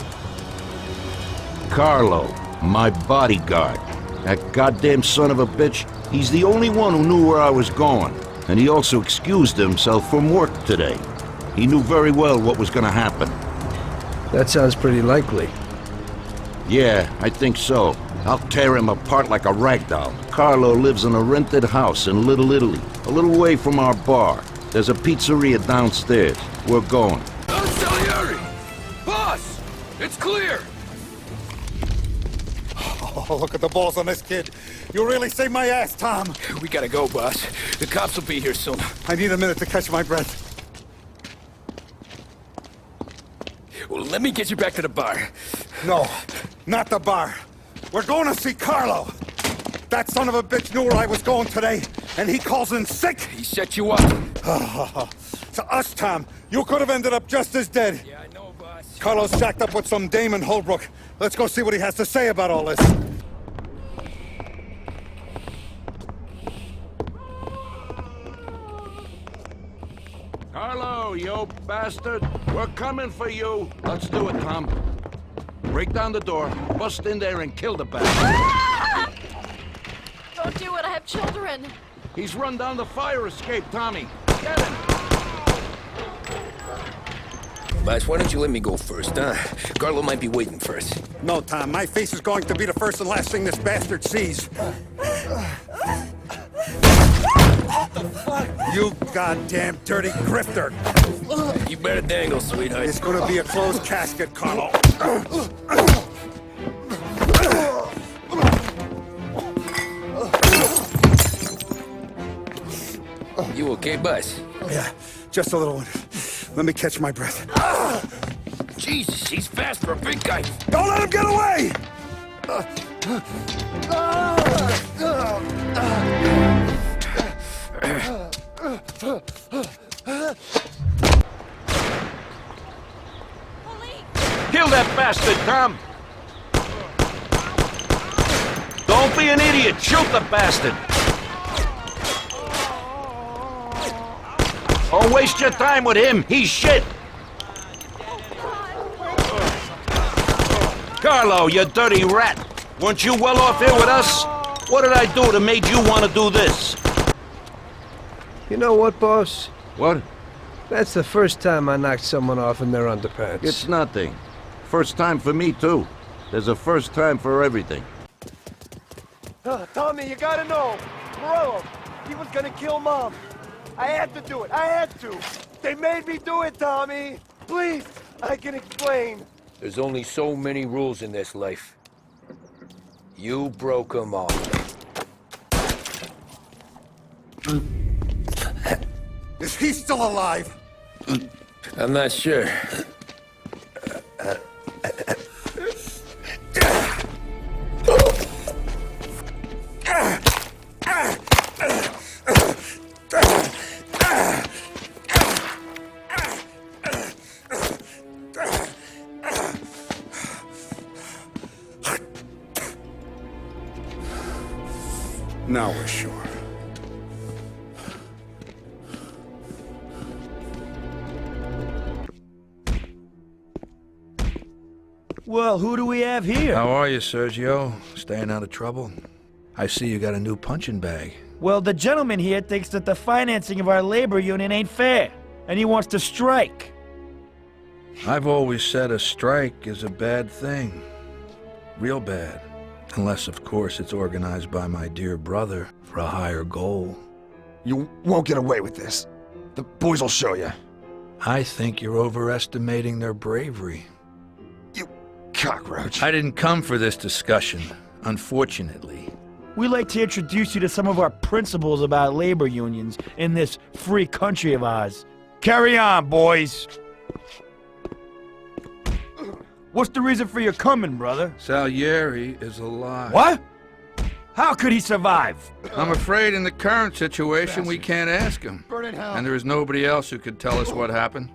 Carlo, my bodyguard. That goddamn son of a bitch, he's the only one who knew where I was going. And he also excused himself from work today. He knew very well what was gonna happen. That sounds pretty likely. Yeah, I think so. I'll tear him apart like a rag doll. Carlo lives in a rented house in Little Italy, a little way from our bar. There's a pizzeria downstairs. We're going. Don Salieri! Boss! It's clear! Oh, look at the balls on this kid. You really saved my ass, Tom. We gotta go, boss. The cops will be here soon. I need a minute to catch my breath. Well, let me get you back to the bar. No, not the bar. We're going to see Carlo. That son of a bitch knew where I was going today, and he calls in sick. He set you up. To us, Tom. You could have ended up just as dead. Yeah, I know, boss. Carlo's shacked up with some dame in Holbrook. Let's go see what he has to say about all this. Carlo, you bastard. We're coming for you. Let's do it, Tom. Break down the door, bust in there and kill the bastard. Don't do it, I have children. He's run down the fire escape, Tommy. Get him. Boss, why don't you let me go first, huh? Carlo might be waiting for us. No, Tom. My face is going to be the first and last thing this bastard sees. What the fuck? You goddamn dirty grifter. You better dangle, sweetheart. It's gonna be a closed casket, Carlo. You okay, boss? Yeah, just a little one. Let me catch my breath. Jesus, he's fast for a big guy. Don't let him get away! Kill that bastard, Tom! Don't be an idiot! Shoot the bastard! Don't waste your time with him! He's shit! Carlo, you dirty rat! Weren't you well off here with us? What did I do that made you want to do this? You know what, boss? What? That's the first time I knocked someone off in their underpants. It's nothing. First time for me, too. There's a first time for everything. Tommy, you gotta know. Morello, he was gonna kill Mom. I had to do it. I had to. They made me do it, Tommy. Please, I can explain. There's only so many rules in this life. You broke them all. Is he still alive? I'm not sure. Now we're sure. Well, who do we have here? How are you, Sergio? Staying out of trouble? I see you got a new punching bag. Well, the gentleman here thinks that the financing of our labor union ain't fair, and he wants to strike. I've always said a strike is a bad thing. Real bad. Unless, of course, it's organized by my dear brother for a higher goal. You won't get away with this. The boys will show you. I think you're overestimating their bravery. You cockroach. I didn't come for this discussion, unfortunately. We'd like to introduce you to some of our principles about labor unions in this free country of ours. Carry on, boys. What's the reason for your coming, brother? Salieri is alive. What? How could he survive? I'm afraid in the current situation we can't ask him. Burn in hell. And there is nobody else who could tell us what happened.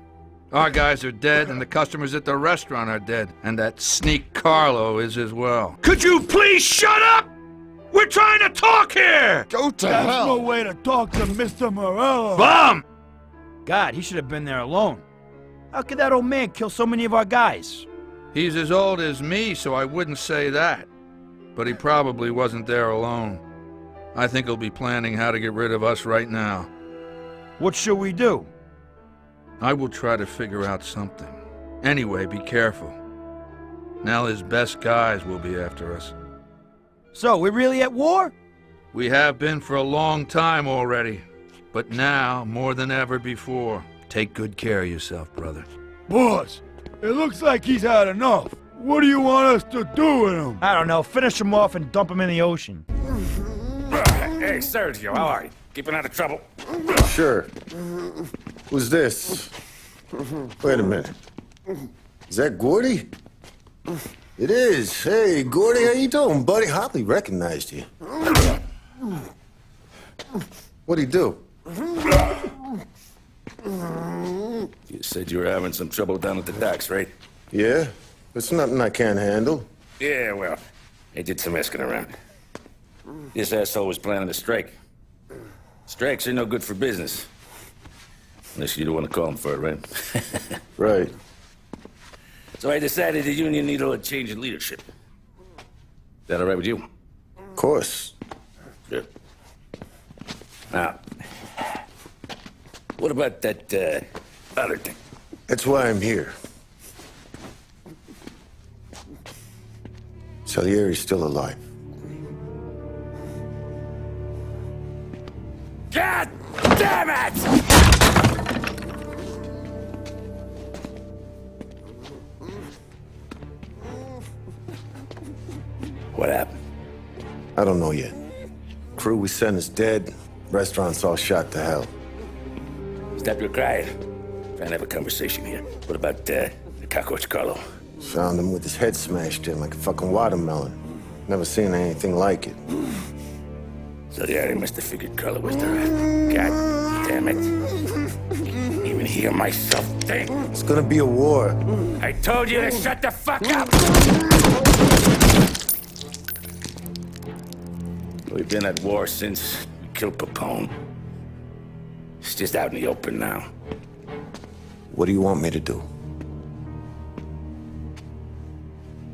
Our guys are dead, and the customers at the restaurant are dead. And that sneak Carlo is as well. Could you please shut up? We're trying to talk here! Go to That's hell. no way to talk to Mr. Morello. Bum! God, he should have been there alone. How could that old man kill so many of our guys? He's as old as me, so I wouldn't say that. But he probably wasn't there alone. I think he'll be planning how to get rid of us right now. What should we do? I will try to figure out something. Anyway, be careful. Now his best guys will be after us. So, we're really at war? We have been for a long time already. But now, more than ever before, take good care of yourself, brother. Boss, it looks like he's had enough. What do you want us to do with him? I don't know. Finish him off and dump him in the ocean. Hey, Sergio, how are you? Keeping out of trouble? Sure. Who's this? Wait a minute. Is that Gordy? It is. Hey, Gordy, how you doing, buddy? Hardly recognized you. What'd he do? You said you were having some trouble down at the docks, right? Yeah? It's nothing I can't handle. Yeah, well, I did some asking around. This asshole was planning a strike. Strikes are no good for business. Unless you don't want to call him for it, right? Right. So I decided the union needed a change in leadership. Is that all right with you? Of course. Good. Now, what about that, other thing? That's why I'm here. Salieri's still alive. God damn it! What happened? I don't know yet. Crew we sent is dead. Restaurant's all shot to hell. Stop your crying. Trying to have a conversation here. What about, the cockroach Carlo? Found him with his head smashed in like a fucking watermelon. Never seen anything like it. So the area must have figured Carlo was the rat. God damn it. Even hear myself think. It's gonna be a war. I told you to shut the fuck up! We've been at war since we killed Capone. It's just out in the open now. What do you want me to do?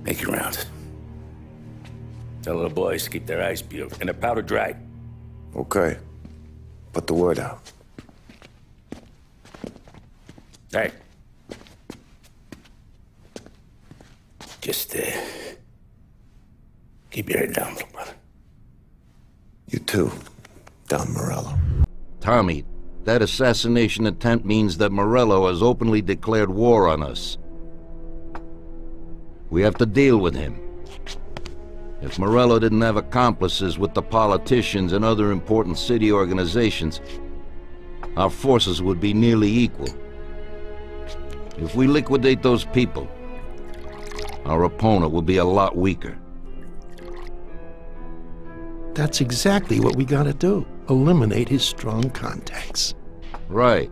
Make your rounds. Tell little boys to keep their eyes peeled and their powder dry. Okay. Put the word out. Hey. Just, keep your head down, little brother. You too, Don Morello. Tommy, that assassination attempt means that Morello has openly declared war on us. We have to deal with him. If Morello didn't have accomplices with the politicians and other important city organizations, our forces would be nearly equal. If we liquidate those people, our opponent will be a lot weaker. That's exactly what we gotta do. Eliminate his strong contacts. Right.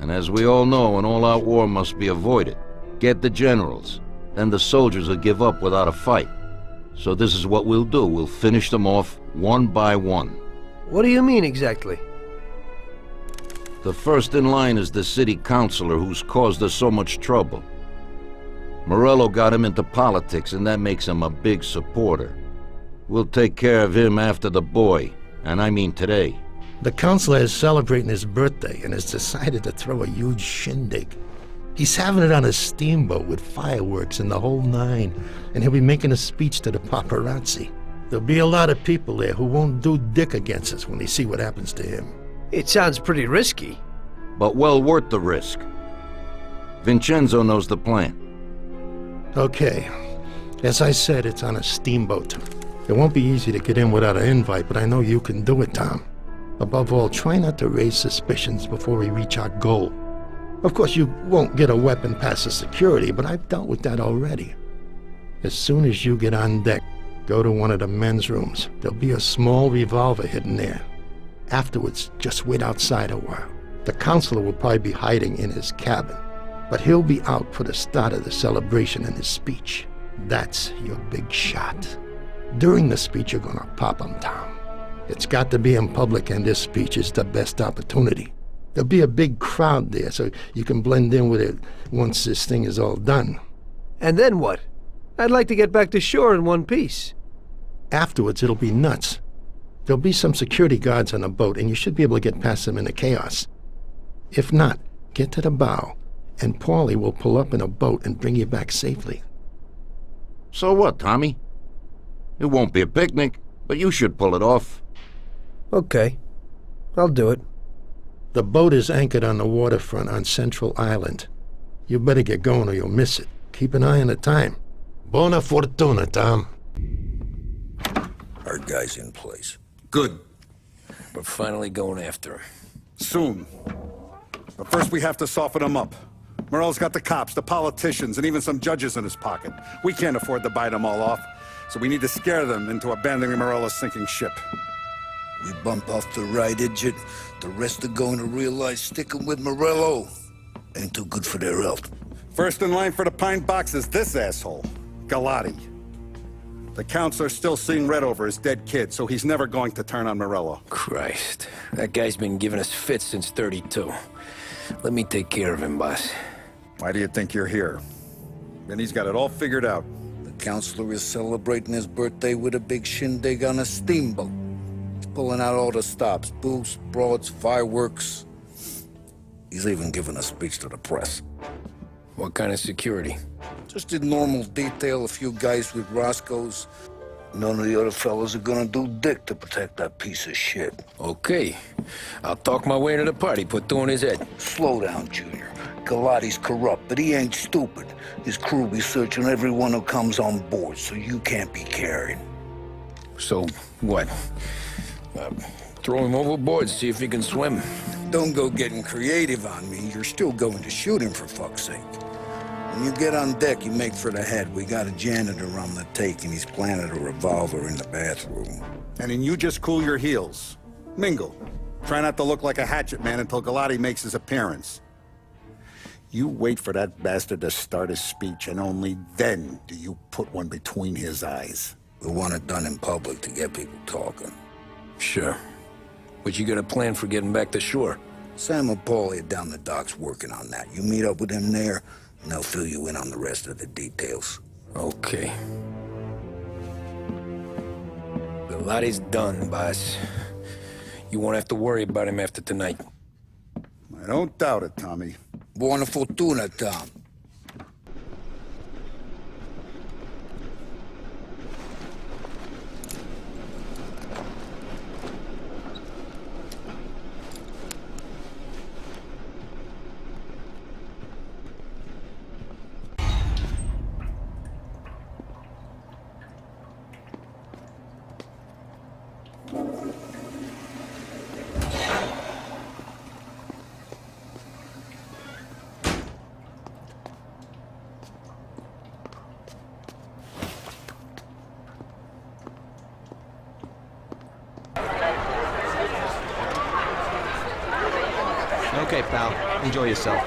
And as we all know, an all-out war must be avoided. Get the generals. Then the soldiers will give up without a fight. So this is what we'll do. We'll finish them off one by one. What do you mean exactly? The first in line is the city councilor who's caused us so much trouble. Morello got him into politics, and that makes him a big supporter. We'll take care of him after the boy, and I mean today. The councilor is celebrating his birthday and has decided to throw a huge shindig. He's having it on a steamboat with fireworks and the whole nine, and he'll be making a speech to the paparazzi. There'll be a lot of people there who won't do dick against us when they see what happens to him. It sounds pretty risky. But well worth the risk. Vincenzo knows the plan. Okay. As I said, it's on a steamboat. It won't be easy to get in without an invite, but I know you can do it, Tom. Above all, try not to raise suspicions before we reach our goal. Of course, you won't get a weapon past the security, but I've dealt with that already. As soon as you get on deck, go to one of the men's rooms. There'll be a small revolver hidden there. Afterwards, just wait outside a while. The counselor will probably be hiding in his cabin, but he'll be out for the start of the celebration and his speech. That's your big shot. During the speech, you're gonna pop him, Tom. It's got to be in public, and this speech is the best opportunity. There'll be a big crowd there, so you can blend in with it once this thing is all done. And then what? I'd like to get back to shore in one piece. Afterwards, it'll be nuts. There'll be some security guards on the boat, and you should be able to get past them in the chaos. If not, get to the bow, and Paulie will pull up in a boat and bring you back safely. So what, Tommy? It won't be a picnic, but you should pull it off. Okay. I'll do it. The boat is anchored on the waterfront on Central Island. You better get going or you'll miss it. Keep an eye on the time. Buona fortuna, Tom. Our guy's in place. Good. We're finally going after him. Soon. But first we have to soften him up. Morell's got the cops, the politicians, and even some judges in his pocket. We can't afford to bite them all off, so we need to scare them into abandoning Morello's sinking ship. We bump off the right idiot, the rest are going to realize sticking with Morello ain't too good for their health. First in line for the pine box is this asshole, Galati. The counselor's still seeing red over his dead kid, so he's never going to turn on Morello. Christ, that guy's been giving us fits since 32. Let me take care of him, boss. Why do you think you're here? Then he's got it all figured out. The counselor is celebrating his birthday with a big shindig on a steamboat. He's pulling out all the stops, booths, broads, fireworks. He's even giving a speech to the press. What kind of security? Just in normal detail, a few guys with Roscoe's. None of the other fellas are gonna do dick to protect that piece of shit. Okay. I'll talk my way into the party, put two in his head. Slow down, Junior. Galati's corrupt, but he ain't stupid. His crew be searching everyone who comes on board, so you can't be carried. So, what? Throw him overboard, see if he can swim. Don't go getting creative on me. You're still going to shoot him, for fuck's sake. When you get on deck, you make for the head. We got a janitor on the take, and he's planted a revolver in the bathroom. And then you just cool your heels. Mingle. Try not to look like a hatchet man until Galati makes his appearance. You wait for that bastard to start his speech, and only then do you put one between his eyes. We want it done in public to get people talking. Sure. But you got a plan for getting back to shore? Sam and Paulie are down the docks working on that. You meet up with them there, and they'll fill you in on the rest of the details. Okay. Galati's done, boss. You won't have to worry about him after tonight. I don't doubt it, Tommy. Buona fortuna, Tom. Okay, pal. Enjoy yourself.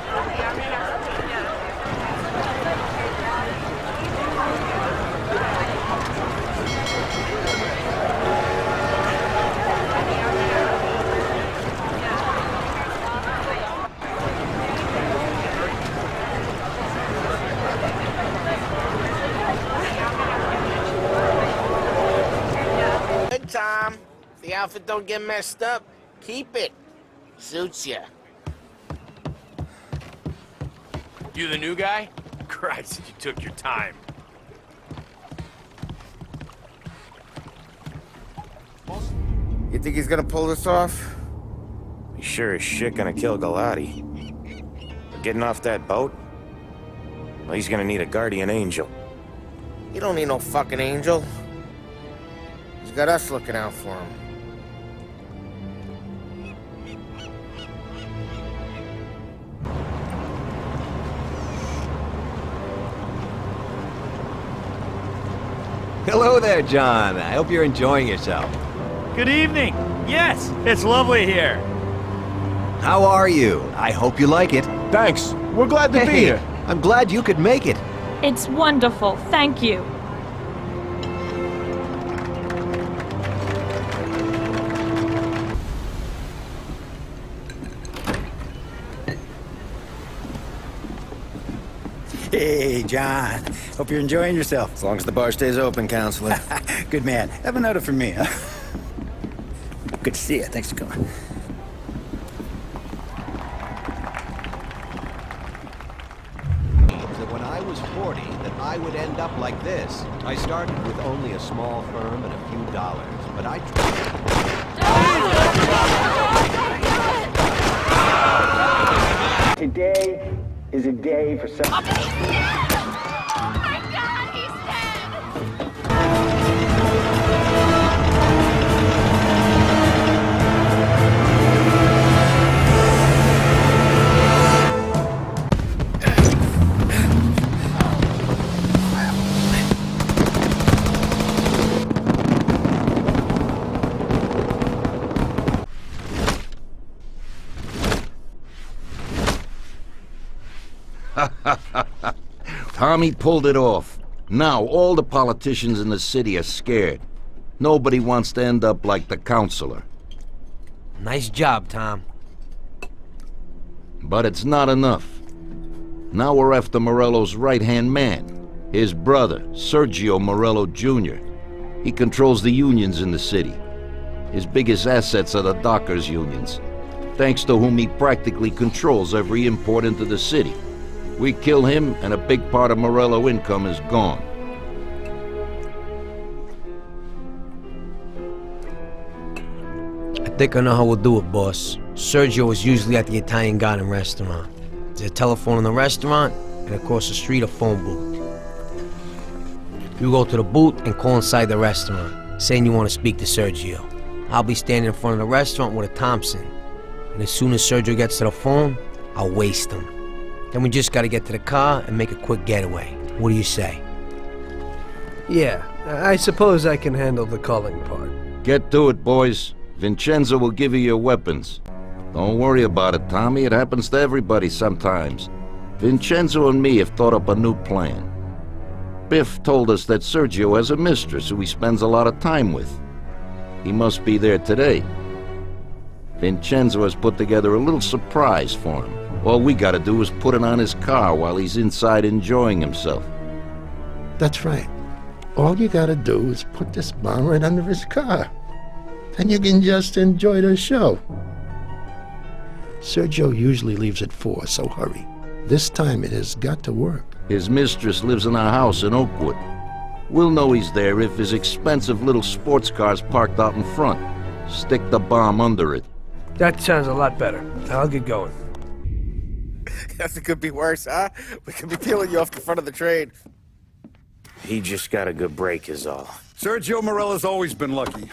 Good, Tom. If the outfit don't get messed up, keep it. Suits ya. You the new guy? Christ, you took your time. You think he's gonna pull this off? He's sure as shit gonna kill Galati. Getting off that boat? Well, he's gonna need a guardian angel. You don't need no fucking angel. He's got us looking out for him. Hello there, John. I hope you're enjoying yourself. Good evening. Yes, it's lovely here. How are you? I hope you like it. Thanks. We're glad to be here. I'm glad you could make it. It's wonderful, thank you. Hey, John. Hope you're enjoying yourself. As long as the bar stays open, counselor. Good man. Have another for me, huh? Good to see you. Thanks for coming. That when I was 40, that I would end up like this. I started with only a small firm and a few dollars, but I tried. Today is a day for some... Tommy pulled it off. Now all the politicians in the city are scared. Nobody wants to end up like the counselor. Nice job, Tom. But it's not enough. Now we're after Morello's right-hand man, his brother, Sergio Morello Jr. He controls the unions in the city. His biggest assets are the dockers' unions, thanks to whom he practically controls every import into the city. We kill him, and a big part of Morello income is gone. I think I know how we'll do it, boss. Sergio is usually at the Italian Garden restaurant. There's a telephone in the restaurant, and across the street a phone booth. You go to the booth and call inside the restaurant, saying you want to speak to Sergio. I'll be standing in front of the restaurant with a Thompson, and as soon as Sergio gets to the phone, I'll waste him. Then we just gotta get to the car and make a quick getaway. What do you say? Yeah, I suppose I can handle the calling part. Get to it, boys. Vincenzo will give you your weapons. Don't worry about it, Tommy. It happens to everybody sometimes. Vincenzo and me have thought up a new plan. Biff told us that Sergio has a mistress who he spends a lot of time with. He must be there today. Vincenzo has put together a little surprise for him. All we gotta do is put it on his car while he's inside enjoying himself. That's right. All you gotta do is put this bomb right under his car. Then you can just enjoy the show. Sergio usually leaves at 4, so hurry. This time it has got to work. His mistress lives in a house in Oakwood. We'll know he's there if his expensive little sports car's parked out in front. Stick the bomb under it. That sounds a lot better. I'll get going. Guess it could be worse, huh? We could be peeling you off the front of the train. He just got a good break is all. Sergio Morello's always been lucky.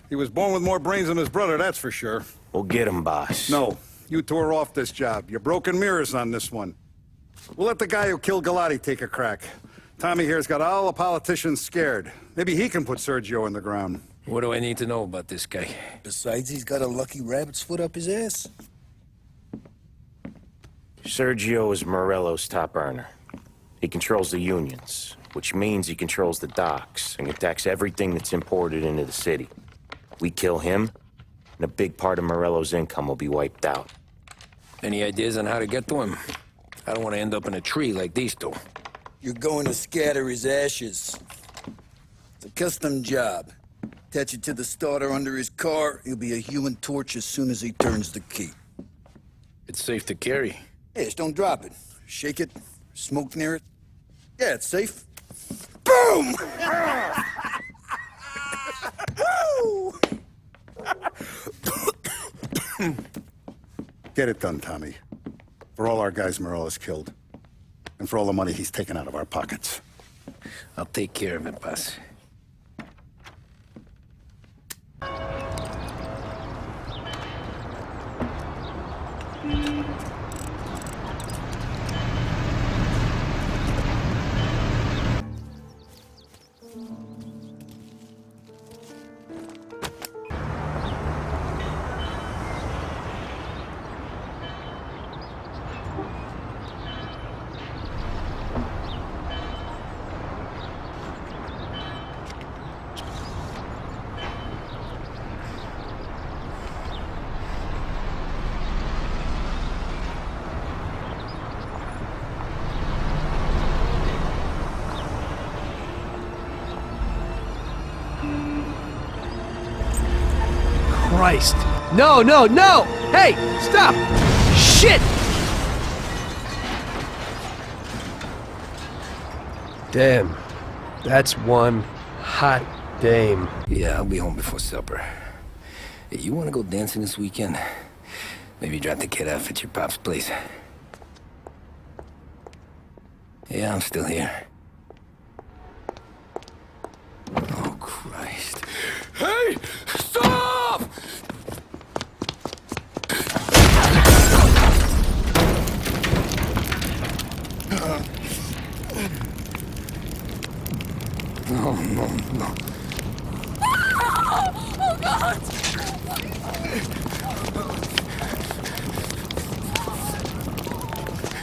He was born with more brains than his brother, that's for sure. We'll get him, boss. No, you two are off this job. You're broken mirrors on this one. We'll let the guy who killed Galati take a crack. Tommy here's got all the politicians scared. Maybe he can put Sergio in the ground. What do I need to know about this guy? Besides, he's got a lucky rabbit's foot up his ass. Sergio is Morello's top earner. He controls the unions, which means he controls the docks and attacks everything that's imported into the city. We kill him, and a big part of Morello's income will be wiped out. Any ideas on how to get to him? I don't want to end up in a tree like these two. You're going to scatter his ashes. It's a custom job. Attach it to the starter under his car. He'll be a human torch as soon as he turns the key. It's safe to carry. Hey, just don't drop it. Shake it. Smoke near it. Yeah, it's safe. Boom! Get it done, Tommy. For all our guys Morello's killed. And for all the money he's taken out of our pockets. I'll take care of it, boss. Christ. No, no, no! Hey, stop! Shit! Damn. That's one hot dame. Yeah, I'll be home before supper. Hey, you wanna go dancing this weekend? Maybe drop the kid off at your pop's place. Yeah, I'm still here. Oh, Christ. Hey! Stop! No, no, no. Oh, God!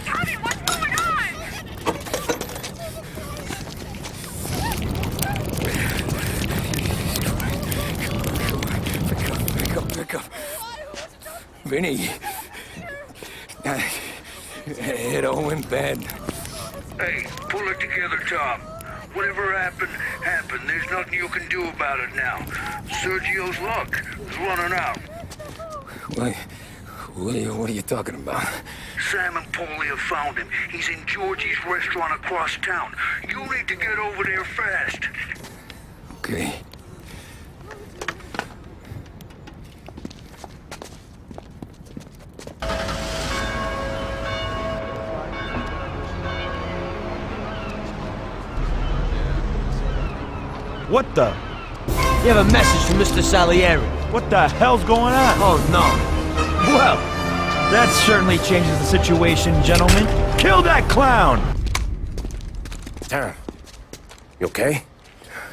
Tommy, what's going on? Pick up. Vinny. It all went bad. Hey, pull it together, Tom. Whatever happened, happened. There's nothing you can do about it now. Sergio's luck is running out. What are you talking about? Sam and Paulie have found him. He's in Georgie's restaurant across town. You need to get over there fast. Okay. What the? You have a message from Mr. Salieri. What the hell's going on? Oh, no. Well, that certainly changes the situation, gentlemen. Kill that clown! Tom, you okay?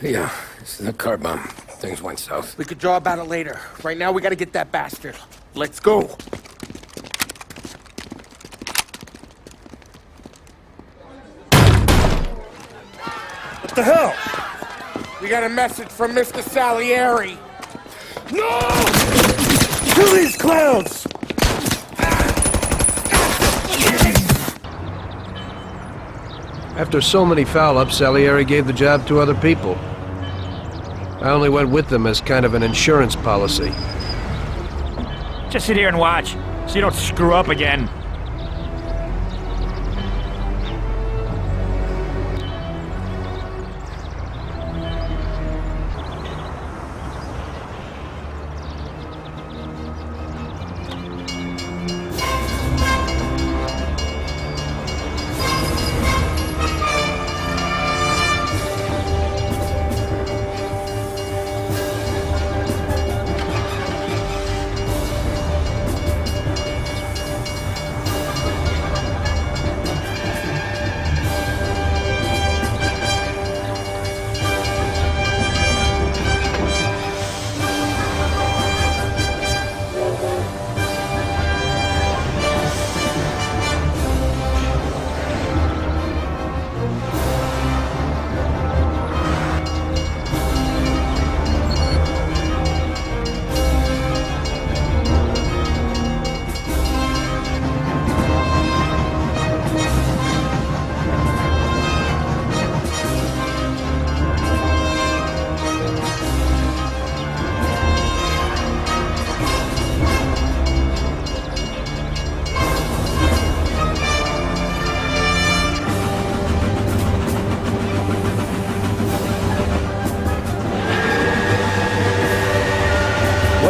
Yeah, this is a car bomb. Things went south. We could draw about it later. Right now, we gotta get that bastard. Let's go. What the hell? We got a message from Mr. Salieri. No! Kill these clowns! After so many foul-ups, Salieri gave the job to other people. I only went with them as kind of an insurance policy. Just sit here and watch, so you don't screw up again.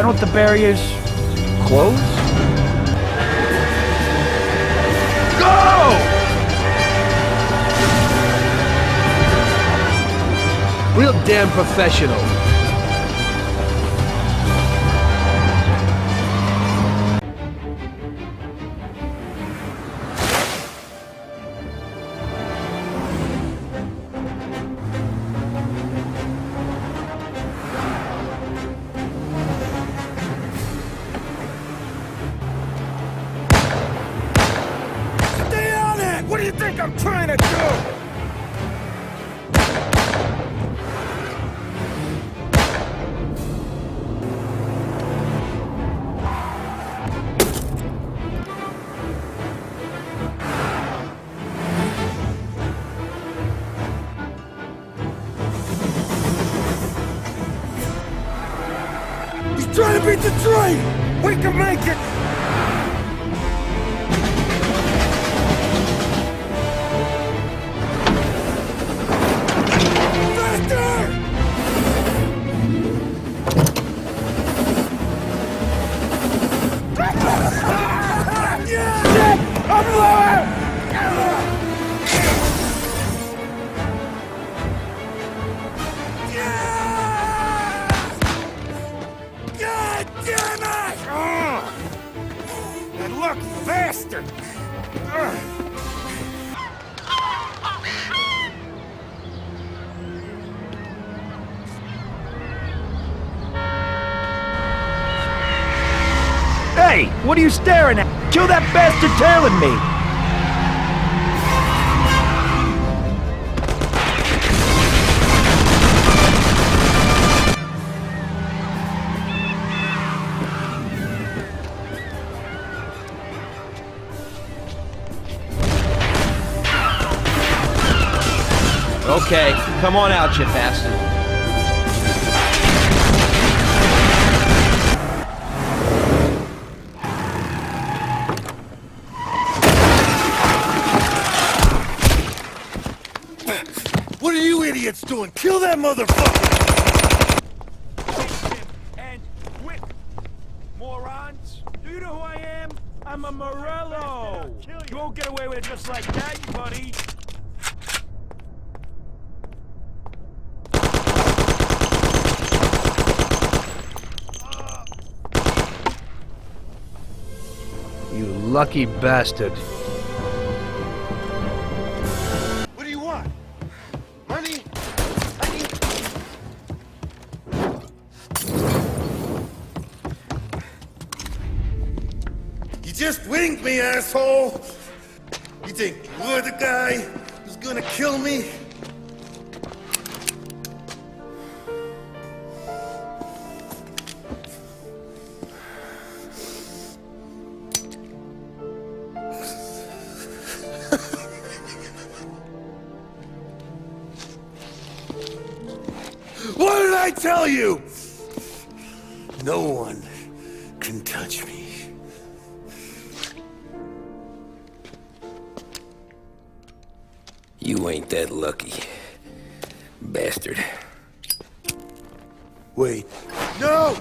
down with the barriers closed? Go! Real damn professional. Stay on it! What do you think I'm trying to do? He's trying to beat the train! We can make it! God damn it! That lucky bastard! Hey, what are you staring at? Kill that bastard tailing me! Okay, come on out, you bastard. What are you idiots doing? Kill that motherfucker! And quick, morons! Do you know who I am? I'm a Morello! You won't get away with it just like that, buddy! You lucky bastard. What do you want? Money? You just winged me, asshole! You think you're the guy who's gonna kill me? What did I tell you? No one can touch me. You ain't that lucky, bastard. Wait. No!